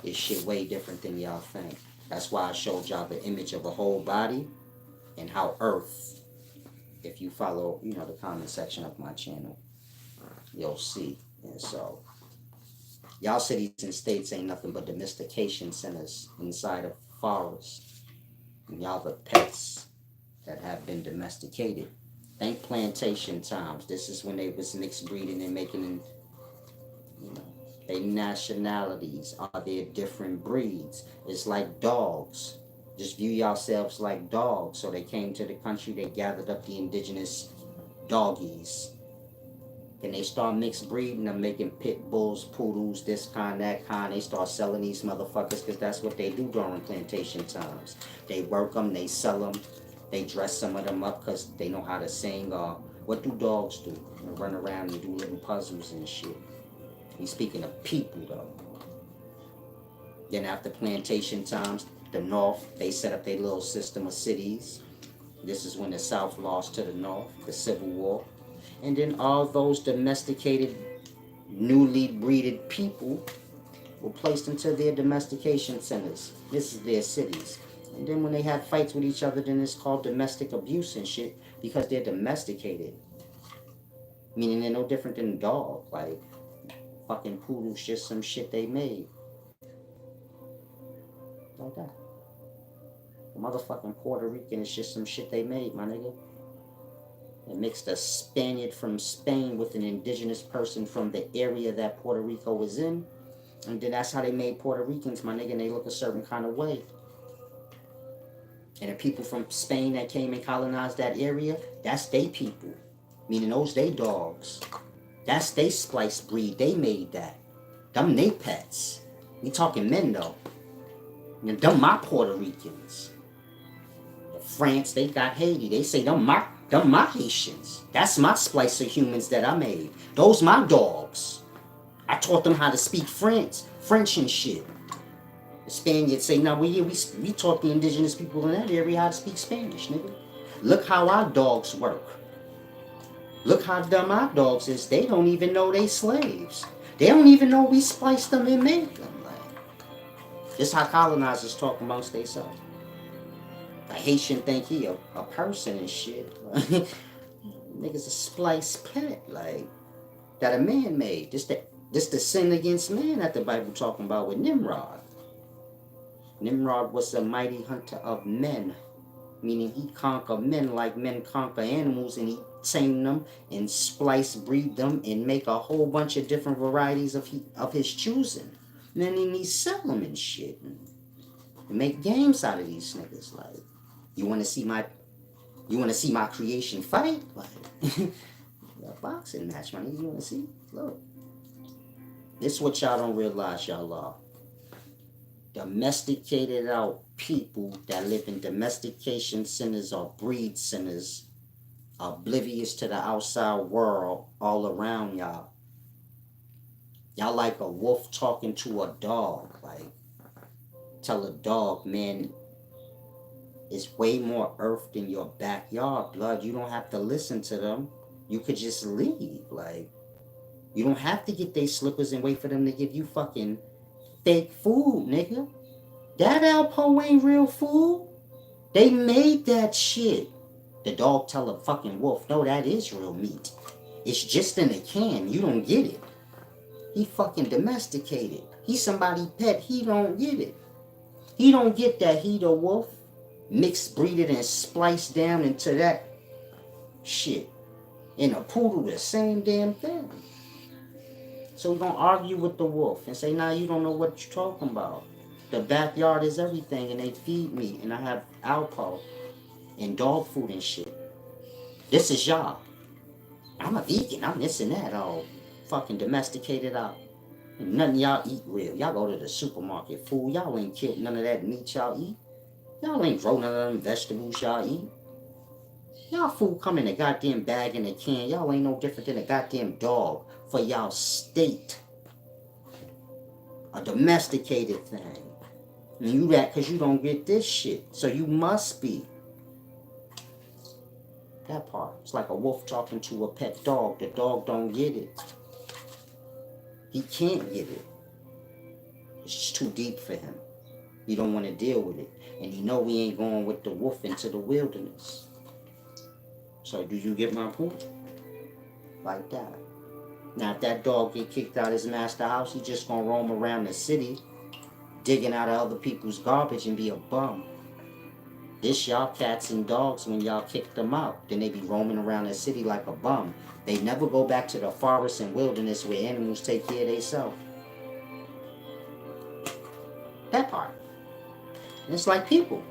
this shit way different than y'all think. That's why I showed y'all the image of a whole body and how Earth, if you follow, the comment section of my channel, you'll see. And so, y'all cities and states ain't nothing but domestication centers inside of forests. And y'all the pets that have been domesticated. Think plantation times. This is when they was mixed breeding and making, their nationalities are their different breeds. It's like dogs. Just view yourselves like dogs. So they came to the country, they gathered up the indigenous doggies. And they start mixed breeding them, making pit bulls, poodles, this kind, that kind. They start selling these motherfuckers because that's what they do during plantation times. They work them, they sell them, they dress some of them up because they know how to sing. What do dogs do? They run around and do little puzzles and shit. He's speaking of people though. Then after plantation times, the North, they set up their little system of cities. This is when the South lost to the North, the Civil War. And then all those domesticated, newly breeded people were placed into their domestication centers. This is their cities. And then when they have fights with each other, then it's called domestic abuse and shit because they're domesticated. Meaning they're no different than a dog. Like, fucking poodle's just some shit they made. Like that. The motherfucking Puerto Rican is just some shit they made, my nigga. It mixed a Spaniard from Spain with an indigenous person from the area that Puerto Rico was in. And then that's how they made Puerto Ricans, my nigga, and they look a certain kind of way. And the people from Spain that came and colonized that area, that's they people. Meaning those they dogs. That's they spliced breed. They made that. Them they pets. We talking men though. And them my Puerto Ricans. France, they got Haiti. They say them my Haitians. That's my splice of humans that I made. Those my dogs. I taught them how to speak French and shit. The Spaniards say, no, we taught the indigenous people in that area how to speak Spanish, nigga. Look how our dogs work. Look how dumb our dogs is. They don't even know they slaves. They don't even know we spliced them and made them. Like, this how colonizers talk amongst themselves. A Haitian think he a person and shit. Niggas a spliced pet, like, that a man made. This the sin against man that the Bible talking about with Nimrod. Nimrod was a mighty hunter of men, meaning he conquered men like men conquer animals, and he tame them and splice breed them and make a whole bunch of different varieties of his choosing. And then he sell them and shit and make games out of these niggas. Like, you want to see my creation fight? Like, a boxing match, man. You want to see? Look, this is what y'all don't realize, y'all are domesticated out people that live in domestication centers or breed centers, oblivious to the outside world all around y'all. Y'all like a wolf talking to a dog. Like, tell a dog, man, it's way more earth than your backyard, blood. You don't have to listen to them. You could just leave. Like, you don't have to get their slippers and wait for them to give you fucking fake food, nigga. That Alpo ain't real food. They made that shit. The dog tell a fucking wolf, no, that is real meat. It's just in a can. You don't get it. He fucking domesticated. He's somebody's pet. He don't get it. He don't get that he the wolf mixed breeded and spliced down into that shit. And a poodle, the same damn thing. So we're gonna argue with the wolf and say, nah, you don't know what you're talking about. The backyard is everything, and they feed me, and I have alcohol and dog food and shit. This is y'all. I'm a vegan. I'm this and that. All fucking domesticated out. Nothing y'all eat real. Y'all go to the supermarket, fool. Y'all ain't killed none of that meat y'all eat. Y'all ain't grown none of them vegetables y'all eat. Y'all food come in a goddamn bag in a can. Y'all ain't no different than a goddamn dog for y'all state. A domesticated thing. And you that because you don't get this shit. So you must be. That part. It's like a wolf talking to a pet dog. The dog don't get it. He can't get it. It's just too deep for him. He don't want to deal with it. And he know we ain't going with the wolf into the wilderness. So do you get my point? Like that. Now if that dog get kicked out of his master house, he just gonna roam around the city digging out of other people's garbage and be a bum. This y'all cats and dogs when y'all kick them out. Then they be roaming around the city like a bum. They never go back to the forest and wilderness where animals take care of themselves. That part. And it's like people.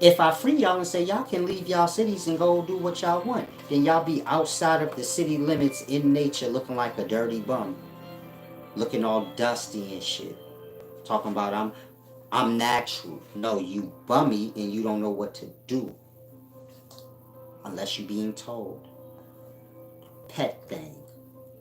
If I free y'all and say y'all can leave y'all cities and go do what y'all want, then y'all be outside of the city limits in nature looking like a dirty bum. Looking all dusty and shit. Talking about I'm natural. No, you bummy and you don't know what to do. Unless you're being told. Pet thing.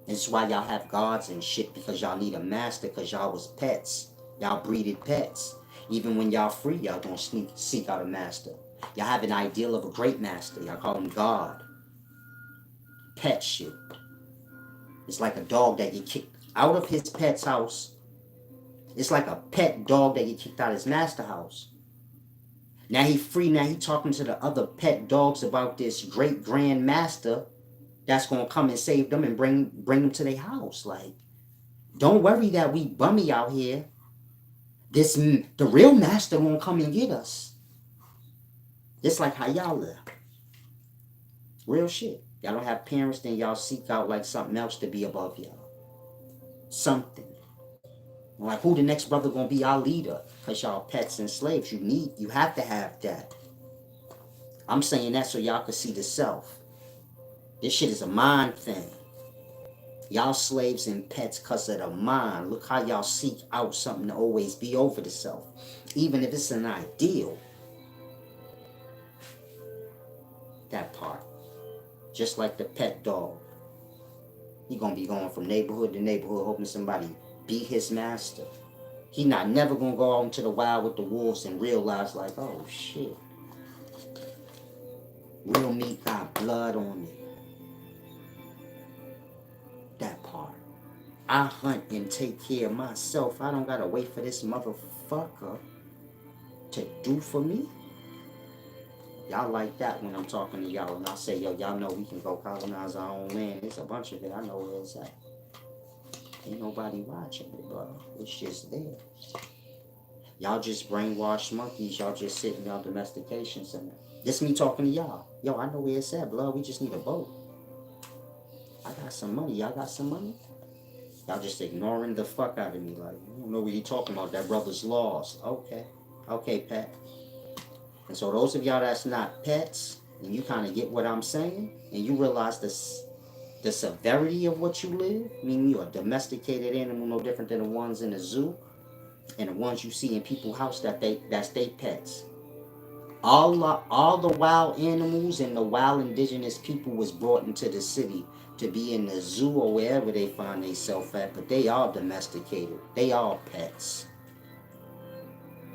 This is why y'all have guards and shit, because y'all need a master, because y'all was pets. Y'all breeded pets. Even when y'all free, y'all gonna seek out a master. Y'all have an ideal of a great master. Y'all call him God. Pet shit. It's like a dog that get kicked out of his pet's house. It's like a pet dog that get kicked out of his master house. Now he free. Now he talking to the other pet dogs about this great grand master that's gonna come and save them and bring them to their house. Like, don't worry that we bummy out here. The real master won't come and get us. It's like how y'all live. Real shit. Y'all don't have parents, then y'all seek out like something else to be above y'all. Something. Like who the next brother gonna be our leader? Cause y'all pets and slaves. You have to have that. I'm saying that so y'all can see the self. This shit is a mind thing. Y'all slaves and pets cause of the mind. Look how y'all seek out something to always be over the self. Even if it's an ideal. That part. Just like the pet dog. He gonna be going from neighborhood to neighborhood hoping somebody beat his master. He not never gonna go out into the wild with the wolves and realize like, oh shit. Real meat got blood on it. That part. I hunt and take care of myself. I don't gotta wait for this motherfucker to do for me. Y'all like that when I'm talking to y'all and I say, yo, y'all know we can go colonize our own land. There's a bunch of it. I know where it's at. Ain't nobody watching it, bro. It's just there. Y'all just brainwashed monkeys. Y'all just sitting in y'all domestication center. This me talking to y'all. Yo, I know where it's at, blood. We just need a boat. I got some money. Y'all got some money? Y'all just ignoring the fuck out of me. Like, you don't know what you talking about. That brother's lost. Okay. Okay, Pat. And so those of y'all that's not pets, and you kind of get what I'm saying, and you realize the severity of what you live, meaning you're a domesticated animal no different than the ones in the zoo, and the ones you see in people's house that's they pets. All the wild animals and the wild indigenous people was brought into the city to be in the zoo or wherever they find themselves at, but they are domesticated. They are pets.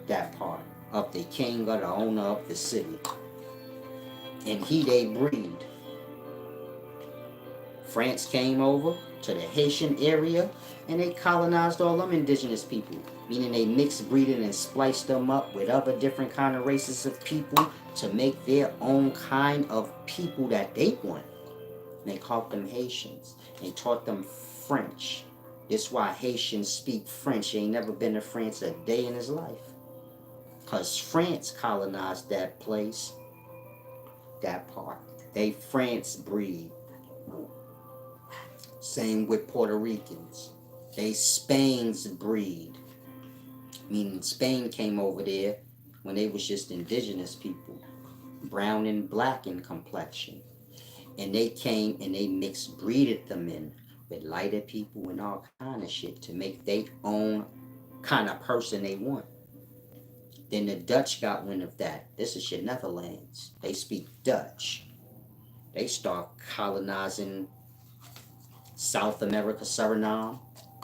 That part of the king or the owner of the city. And he they breed. France came over to the Haitian area and they colonized all them indigenous people, meaning they mixed breeding and spliced them up with other different kind of races of people to make their own kind of people that they want. And they called them Haitians. They taught them French. That's why Haitians speak French. He ain't never been to France a day in his life. Because France colonized that place, that part. They France breed. Same with Puerto Ricans. They Spain's breed. Meaning Spain came over there when they was just indigenous people. Brown and black in complexion. And they came and they mixed breeded them in with lighter people and all kind of shit to make their own kind of person they want. Then the Dutch got wind of that. This is your Netherlands. They speak Dutch. They start colonizing South America, Suriname.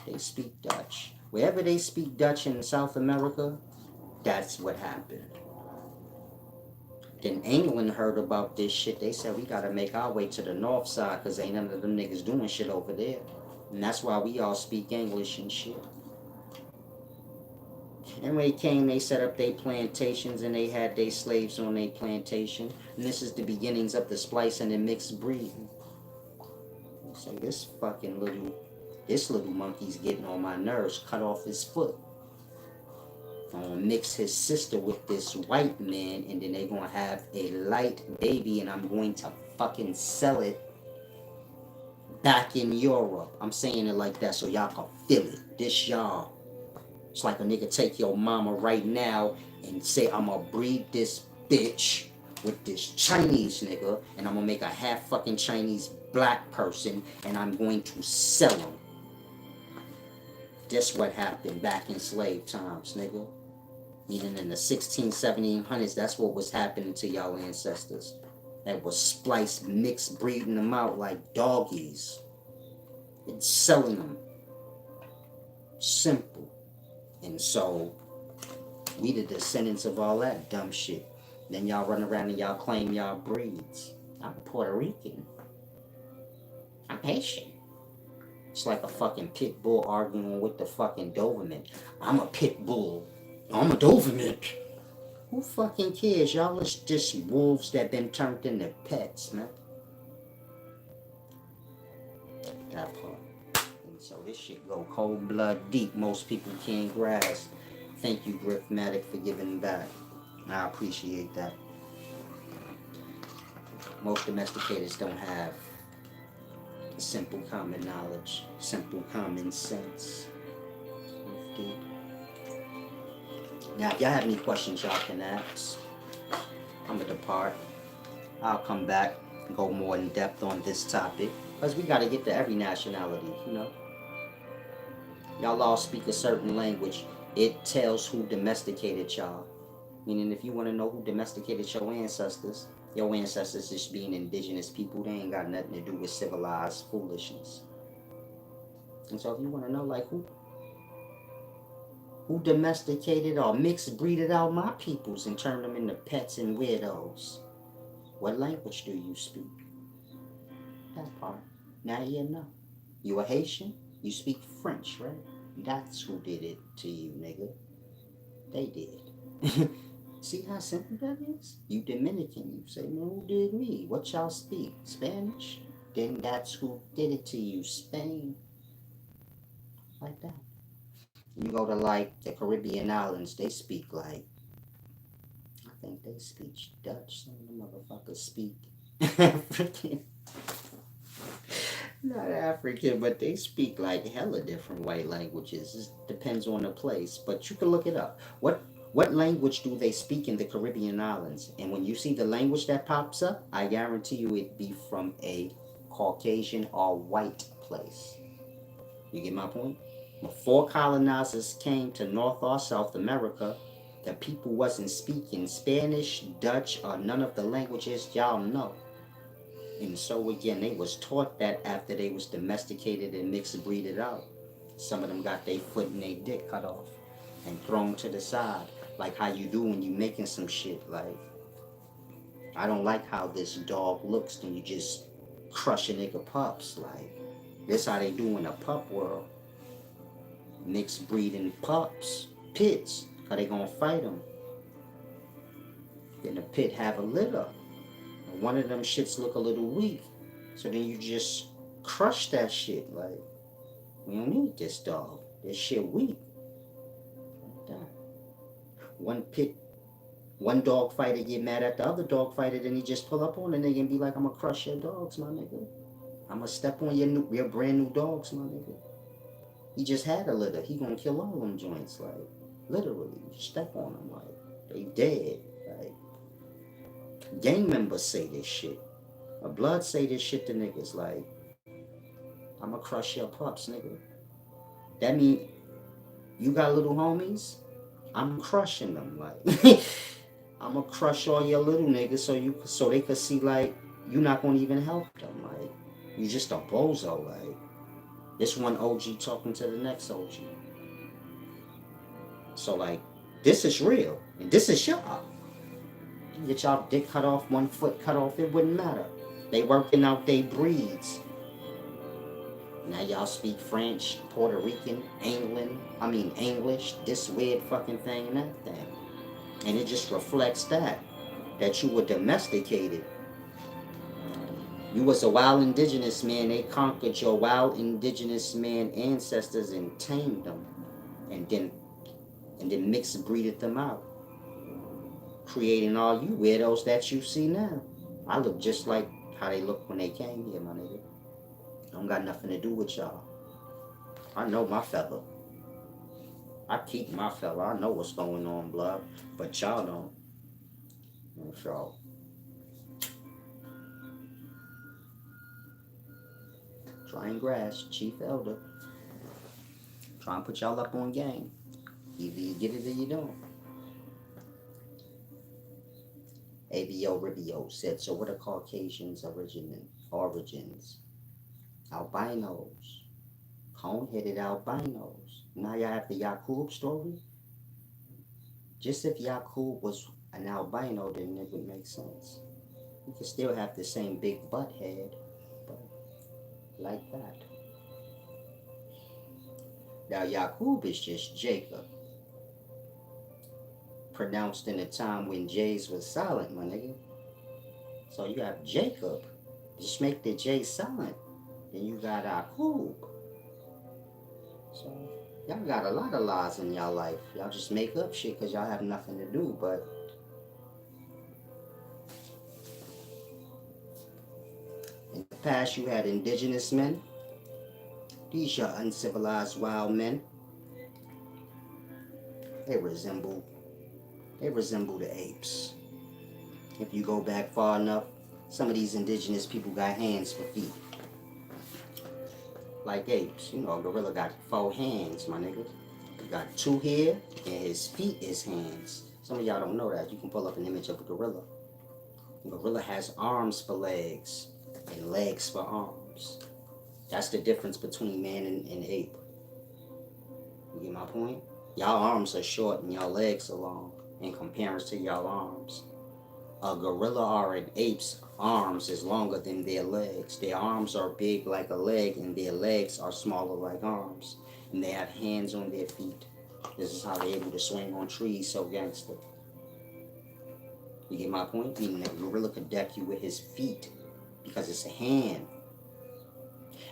They speak Dutch. Wherever they speak Dutch in South America, that's what happened. Then England heard about this shit. They said, we gotta make our way to the north side because ain't none of them niggas doing shit over there. And that's why we all speak English and shit. And when they came, they set up their plantations and they had their slaves on their plantation. And this is the beginnings of the splicing and mixed breeding. So this little monkey's getting on my nerves. Cut off his foot. I'm gonna mix his sister with this white man, and then they're gonna have a light baby, and I'm going to fucking sell it back in Europe. I'm saying it like that so y'all can feel it. This y'all. It's like a nigga take your mama right now and say, I'm gonna breed this bitch with this Chinese nigga, and I'm gonna make a half fucking Chinese black person, and I'm going to sell him. That's what happened back in slave times, nigga. Meaning in the 1700s, that's what was happening to y'all ancestors. That was spliced, mixed, breeding them out like doggies. And selling them. Simple. And so, we the descendants of all that dumb shit. Then y'all run around and y'all claim y'all breeds. I'm Puerto Rican. I'm Haitian. It's like a fucking pit bull arguing with the fucking Doberman. I'm a pit bull. I'm a Doberman. Who fucking cares? Y'all is just wolves that been turned into pets, man. That part. And so this shit go cold blood deep. Most people can't grasp. Thank you, Griffmatic, for giving back. I appreciate that. Most domesticators don't have simple common knowledge, simple common sense. Now, if y'all have any questions, y'all can ask. I'm gonna depart. I'll come back and go more in depth on this topic because we gotta get to every nationality, you know. Y'all all speak a certain language. It tells who domesticated y'all. Meaning, if you want to know who domesticated your ancestors just being indigenous people. They ain't got nothing to do with civilized foolishness. And so if you want to know, like, who domesticated or mixed breeded out my peoples and turned them into pets and weirdos, what language do you speak? That part. Now you know. You a Haitian? You speak French, right? That's who did it to you, nigga. They did. See how simple that is? You Dominican, you say, man, who did me? What y'all speak? Spanish? Then that's who did it to you, Spain. Like that. You go to like the Caribbean islands, they speak like, I think they speak Dutch. Some of the motherfuckers speak African. Not African, but they speak like hella different white languages. It depends on the place, but you can look it up. What language do they speak in the Caribbean islands? And when you see the language that pops up, I guarantee you it'd be from a Caucasian or white place. You get my point? Before colonizers came to North or South America, the people wasn't speaking Spanish, Dutch, or none of the languages y'all know. And so again, they was taught that after they was domesticated and mixed breeded out. Some of them got their foot and their dick cut off and thrown to the side. Like how you do when you making some shit. Like, I don't like how this dog looks. Then you just crush a nigga pups. Like, this how they do in the pup world. Mixed breeding pups, pits, how they gonna fight them. Then the pit have a litter. And one of them shits look a little weak. So then you just crush that shit. Like, we don't need this dog. This shit weak. Like that. One dog fighter get mad at the other dog fighter, then he just pull up on the nigga and be like, I'm gonna crush your dogs, my nigga. I'm gonna step on your brand new dogs, my nigga. He just had a litter. He gonna kill all them joints, like, literally. You step on them, like, they dead. Like, gang members say this shit. Or blood say this shit to niggas, like, I'ma crush your pups, nigga. That mean you got little homies? I'm crushing them, like I'ma crush all your little niggas so they could see like you not gonna even help them, like you just a bozo, like this one OG talking to the next OG. So like this is real and this is y'all. Get y'all dick cut off, one foot cut off, it wouldn't matter. They working out they breeds. Now y'all speak French, Puerto Rican, English, this weird fucking thing and that thing. And it just reflects that you were domesticated. You was a wild indigenous man. They conquered your wild indigenous man ancestors and tamed them, and then mixed breeded them out, creating all you weirdos that you see now. I look just like how they looked when they came here, my nigga. I don't got nothing to do with y'all. I know my fella. I keep my fella. I know what's going on, blood. But y'all don't. So, try and grasp, Chief Elder. Try and put y'all up on game. Either you get it or you don't. ABO Ribio said, so what are Caucasians' origins? Albinos. Cone-headed albinos. Now y'all have the Yakub story? Just if Yakub was an albino, then it would make sense. You could still have the same big butt head, but like that. Now Yakub is just Jacob. Pronounced in a time when J's was silent, my nigga. So you have Jacob. Just make the J silent. Then you got Yakub. So y'all got a lot of lies in y'all life. Y'all just make up shit because y'all have nothing to do, but in the past you had indigenous men. These are uncivilized wild men. They resemble the apes. If you go back far enough, some of these indigenous people got hands for feet. Like apes. You know, a gorilla got 4 hands, my nigga. He got 2 here, and his feet is hands. Some of y'all don't know that. You can pull up an image of a gorilla. A gorilla has arms for legs, and legs for arms. That's the difference between man and ape. You get my point? Y'all arms are short and y'all legs are long in comparison to y'all arms. A gorilla or an ape's arms is longer than their legs. Their arms are big like a leg and their legs are smaller like arms. And they have hands on their feet. This is how they're able to swing on trees so gangster. You get my point? Meaning a gorilla could deck you with his feet because it's a hand.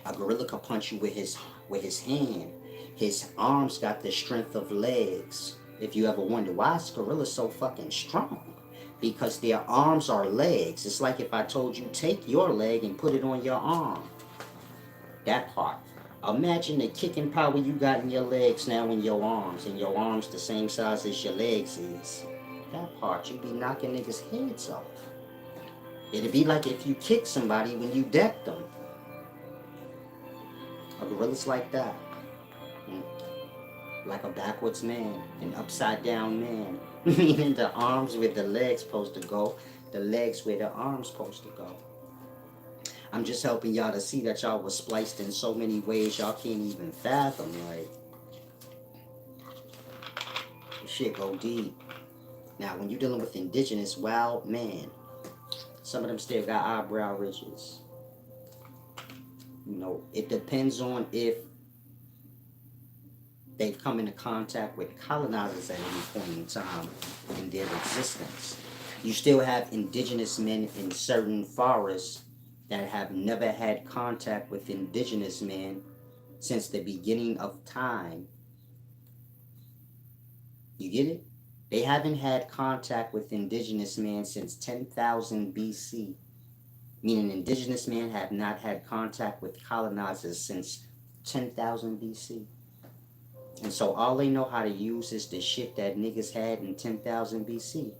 A gorilla could punch you with his hand. His arms got the strength of legs. If you ever wonder why is gorillas so fucking strong? Because their arms are legs. It's like if I told you take your leg and put it on your arm. That part. Imagine the kicking power you got in your legs now in your arms, and your arms the same size as your legs is. That part, you be knocking niggas' heads off. It'd be like if you kick somebody when you deck them. A gorilla's like that. Like a backwards man, an upside down man. Meaning the arms where the legs supposed to go, the legs where the arms supposed to go. I'm just helping y'all to see that y'all was spliced in so many ways y'all can't even fathom. Like, shit go deep. Now, when you're dealing with indigenous wild man, some of them still got eyebrow ridges. You know, it depends on if they've come into contact with colonizers at any point in time in their existence. You still have indigenous men in certain forests that have never had contact with indigenous men since the beginning of time. You get it? They haven't had contact with indigenous men since 10,000 BC. Meaning indigenous men have not had contact with colonizers since 10,000 BC. And so all they know how to use is the shit that niggas had in 10,000 BC.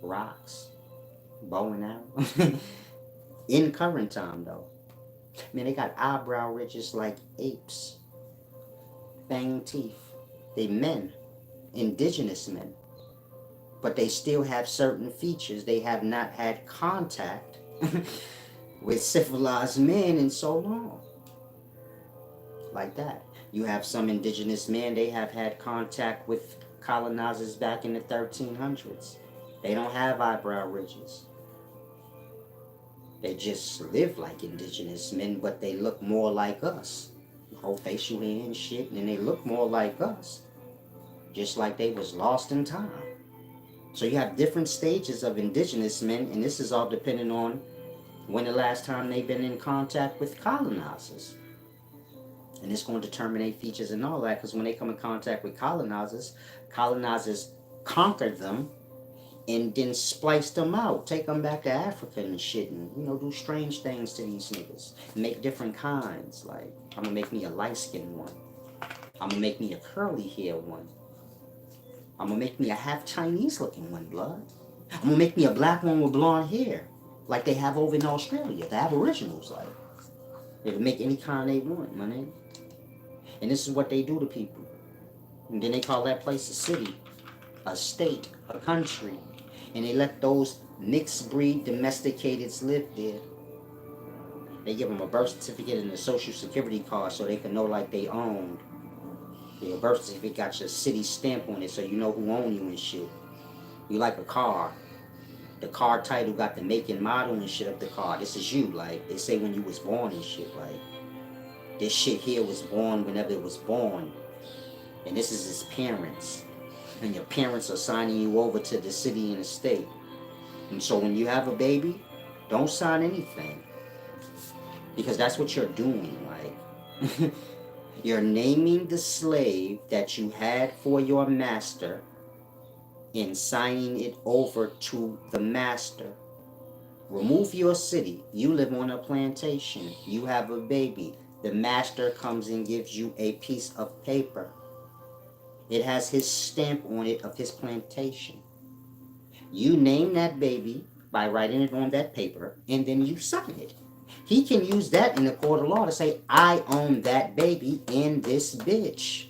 Rocks. Bow and arrow. In current time, though. Man, they got eyebrow ridges like apes, fang teeth. They men, indigenous men, but they still have certain features. They have not had contact with civilized men in so long. Like that. You have some indigenous men, they have had contact with colonizers back in the 1300s. They don't have eyebrow ridges. They just live like indigenous men, but they look more like us. Whole facial hair and shit, and they look more like us. Just like they was lost in time. So you have different stages of indigenous men, and this is all depending on when the last time they've been in contact with colonizers. And it's going to determine their features and all that, because when they come in contact with colonizers conquered them and then splice them out, take them back to Africa and shit, and do strange things to these niggas, make different kinds. Like, I'm gonna make me a light skinned one, I'm gonna make me a curly hair one, I'm gonna make me a half Chinese looking one, blood. I'm gonna make me a black one with blonde hair, like they have over in Australia, the Aboriginals. Like, they can make any kind they want, my nigga. And this is what they do to people. And then they call that place a city, a state, a country. And they let those mixed breed domesticateds live there. They give them a birth certificate and a social security card so they can know like they owned. Your birth certificate got your city stamp on it so you know who own you and shit. You like a car. The car title got the make and model and shit of the car. This is you. Like, they say when you was born and shit. Like, this shit here was born whenever it was born. And this is his parents. And your parents are signing you over to the city and the state. And so when you have a baby, don't sign anything. Because that's what you're doing. Like, you're naming the slave that you had for your master and signing it over to the master. Remove your city. You live on a plantation. You have a baby. The master comes and gives you a piece of paper. It has his stamp on it of his plantation. You name that baby by writing it on that paper, and then you sign it. He can use that in the court of law to say, I own that baby in this bitch.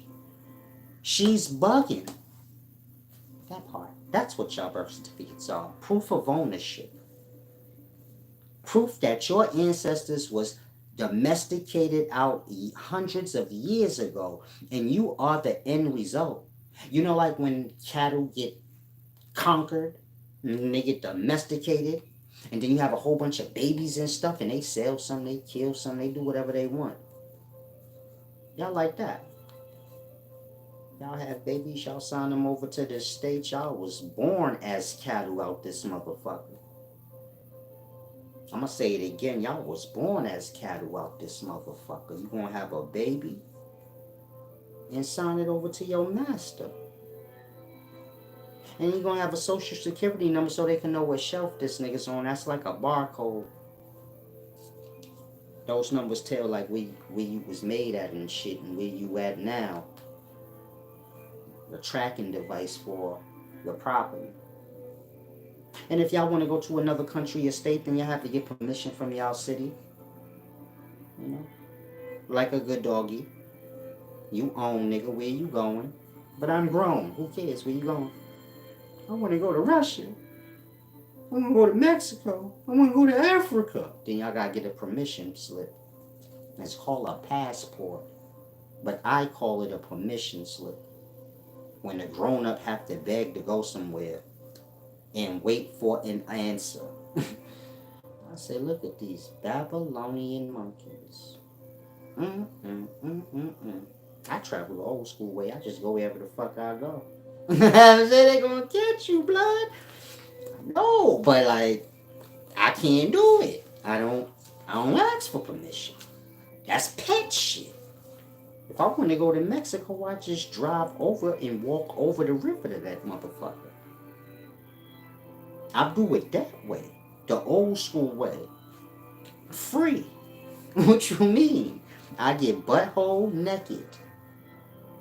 She's bugging. That part. That's what your birth certificates are. Proof of ownership. Proof that your ancestors was domesticated out hundreds of years ago, and you are the end result. Like when cattle get conquered and they get domesticated, and then you have a whole bunch of babies and stuff, and they sell some, they kill some, they do whatever they want. Y'all like that. Y'all have babies, y'all sign them over to the state. Y'all was born as cattle out this motherfucker. I'm gonna say it again. Y'all was born as cattle out this motherfucker. You gonna have a baby and sign it over to your master. And you're gonna have a social security number so they can know what shelf this nigga's on. That's like a barcode. Those numbers tell like where you was made at and shit and where you at now. The tracking device for your property. And if y'all want to go to another country or state, then you have to get permission from y'all city. Like a good doggy. You own, nigga, where you going? But I'm grown. Who cares where you going? I want to go to Russia. I want to go to Mexico. I want to go to Africa. Then y'all got to get a permission slip. It's called a passport. But I call it a permission slip. When a grown-up have to beg to go somewhere and wait for an answer. I say, look at these Babylonian monkeys. I travel the old school way. I just go wherever the fuck I go. They gonna catch you, blood. No, but like, I can't do it. I don't ask for permission. That's pet shit. If I want to go to Mexico, I just drive over and walk over the river to that motherfucker. I do it that way. The old school way. Free. What you mean? I get butthole naked.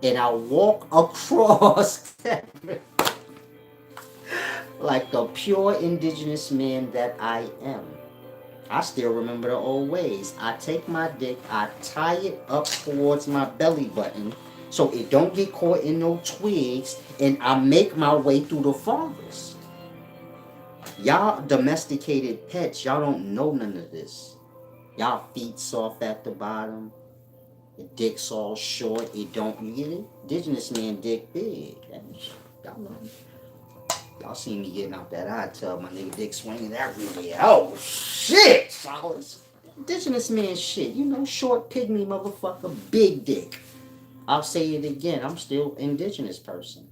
And I walk across that river. Like the pure indigenous man that I am. I still remember the old ways. I take my dick, I tie it up towards my belly button so it don't get caught in no twigs, and I make my way through the forest. Y'all domesticated pets, y'all don't know none of this. Y'all feet soft at the bottom, the dick's all short, it don't, you get it? Indigenous man dick big. Y'all know. Y'all see me getting out that hot tub, my nigga dick swinging everywhere. Oh shit! Solace. Indigenous man shit, you know, short pygmy motherfucker, big dick. I'll say it again, I'm still indigenous person.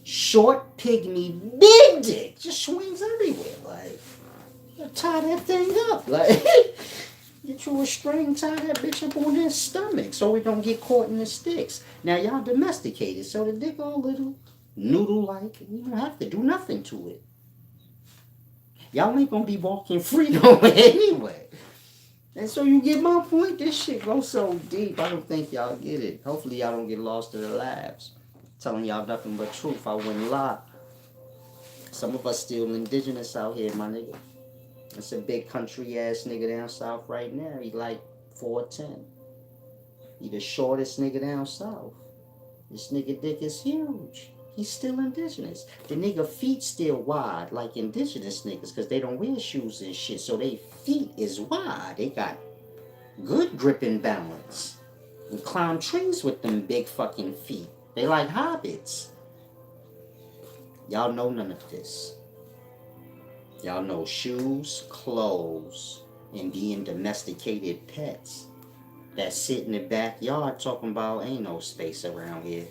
Short pygmy, big dick, just swings everywhere. Like, tie that thing up. Like, get you a string, tie that bitch up on his stomach so it don't get caught in the sticks. Now y'all domesticated, so the dick all little noodle like. You don't have to do nothing to it. Y'all ain't gonna be walking free no way anyway. And so you get my point. This shit goes so deep. I don't think y'all get it. Hopefully y'all don't get lost in the labs. Telling y'all nothing but truth. I wouldn't lie. Some of us still indigenous out here, my nigga. It's a big country ass nigga down south right now. He like 4'10". He the shortest nigga down south. This nigga dick is huge. He's still indigenous. The nigga feet still wide like indigenous niggas because they don't wear shoes and shit. So they feet is wide. They got good grip and balance. And climb trees with them big fucking feet. They like hobbits. Y'all know none of this. Y'all know shoes, clothes, and being domesticated pets that sit in the backyard talking about ain't no space around here.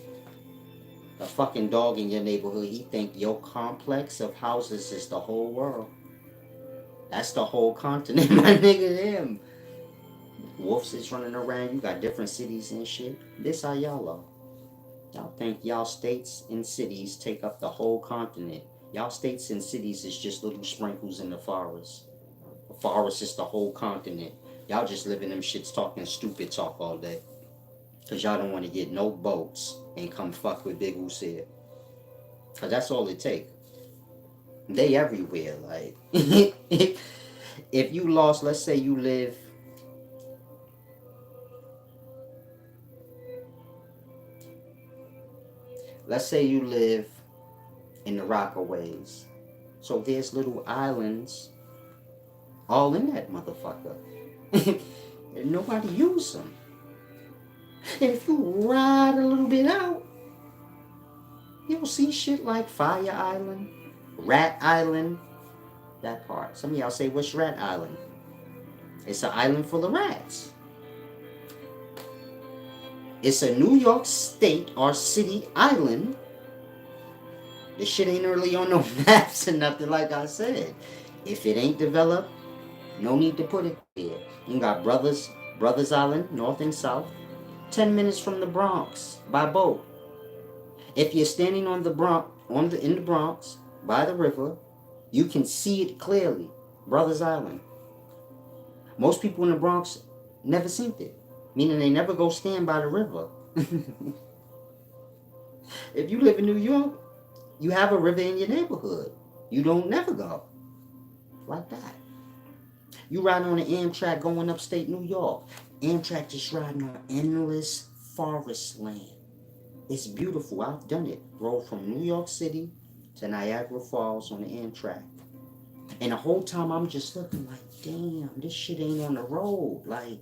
A fucking dog in your neighborhood, he think your complex of houses is the whole world. That's the whole continent, my nigga, them. Wolves is running around, you got different cities and shit. This how y'all are. Y'all think y'all states and cities take up the whole continent. Y'all states and cities is just little sprinkles in the forest. The forest is the whole continent. Y'all just live in them shits talking stupid talk all day. Cause y'all don't want to get no boats and come fuck with Big Usaid. Cause that's all it take. They everywhere. Like, if you lost, let's say you live, in the Rockaways. So there's little islands all in that motherfucker. And nobody use them. And if you ride a little bit out, you'll see shit like Fire Island, Rat Island, that part. Some of y'all say, what's Rat Island? It's an island full of rats. It's a New York State or city island. This shit ain't really on no maps or nothing, like I said. If it ain't developed, no need to put it there. You got Brothers Island, north and south. 10 minutes from the Bronx by boat. If you're standing on the Bronx, in the Bronx by the river, you can see it clearly. Brothers Island. Most people in the Bronx never seen it, meaning they never go stand by the river. If you live in New York, you have a river in your neighborhood. You don't never go like that. You ride on the Amtrak going upstate New York. Amtrak just riding on endless forest land. It's beautiful. I've done it. Rode from New York City to Niagara Falls on the Amtrak. And the whole time I'm just looking like, damn, this shit ain't on the road. Like,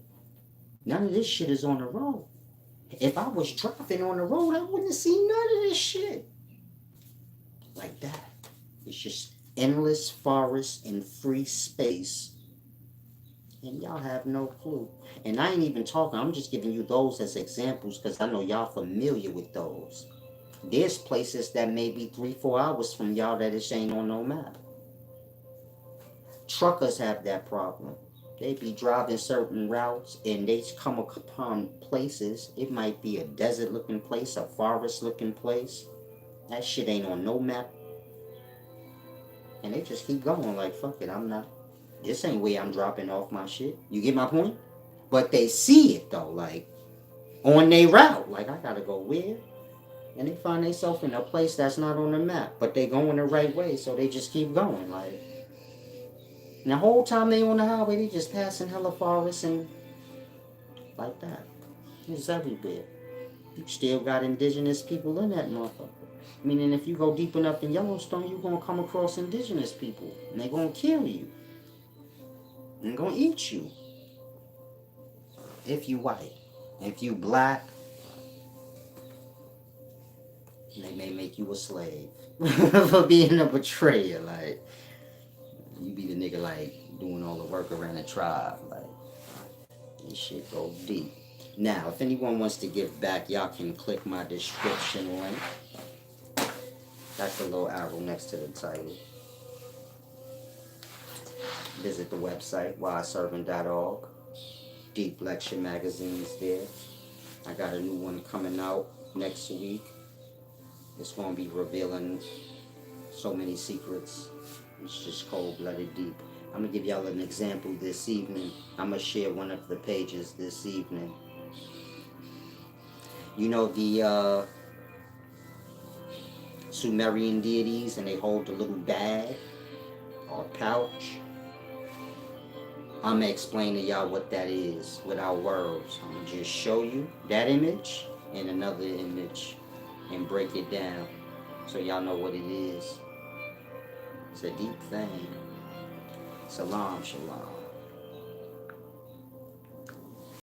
none of this shit is on the road. If I was driving on the road, I wouldn't see none of this shit. Like that. It's just endless forest and free space. And y'all have no clue. And I ain't even talking, I'm just giving you those as examples because I know y'all familiar with those. There's places that may be 3-4 hours from y'all that it ain't on no map. Truckers have that problem. They be driving certain routes and they come upon places. It might be a desert looking place, a forest looking place. That shit ain't on no map. And they just keep going like, fuck it, this ain't where I'm dropping off my shit. You get my point? But they see it though, like, on their route. Like, I gotta go where? And they find themselves in a place that's not on the map. But they going the right way, so they just keep going, like. And the whole time they on the highway, they just passing hella forests and like that. It's everywhere. You still got indigenous people in that motherfucker. Meaning if you go deep enough in Yellowstone, you're gonna come across indigenous people. And they're gonna kill you. And they're gonna eat you. If you white. If you black, they may make you a slave. For being a betrayer. Like, you be the nigga like doing all the work around the tribe. Like, this shit go deep. Now, if anyone wants to give back, y'all can click my description link. That's the little arrow next to the title. Visit the website, wiseservant.org. Deep Lecture Magazine's there. I got a new one coming out next week. It's going to be revealing so many secrets. It's just cold-blooded deep. I'm going to give y'all an example this evening. I'm going to share one of the pages this evening. You know the Sumerian deities, and they hold a little bag or pouch? I'm going to explain to y'all what that is without words. I'm going to just show you that image and another image and break it down so y'all know what it is. It's a deep thing. Salam, shalom.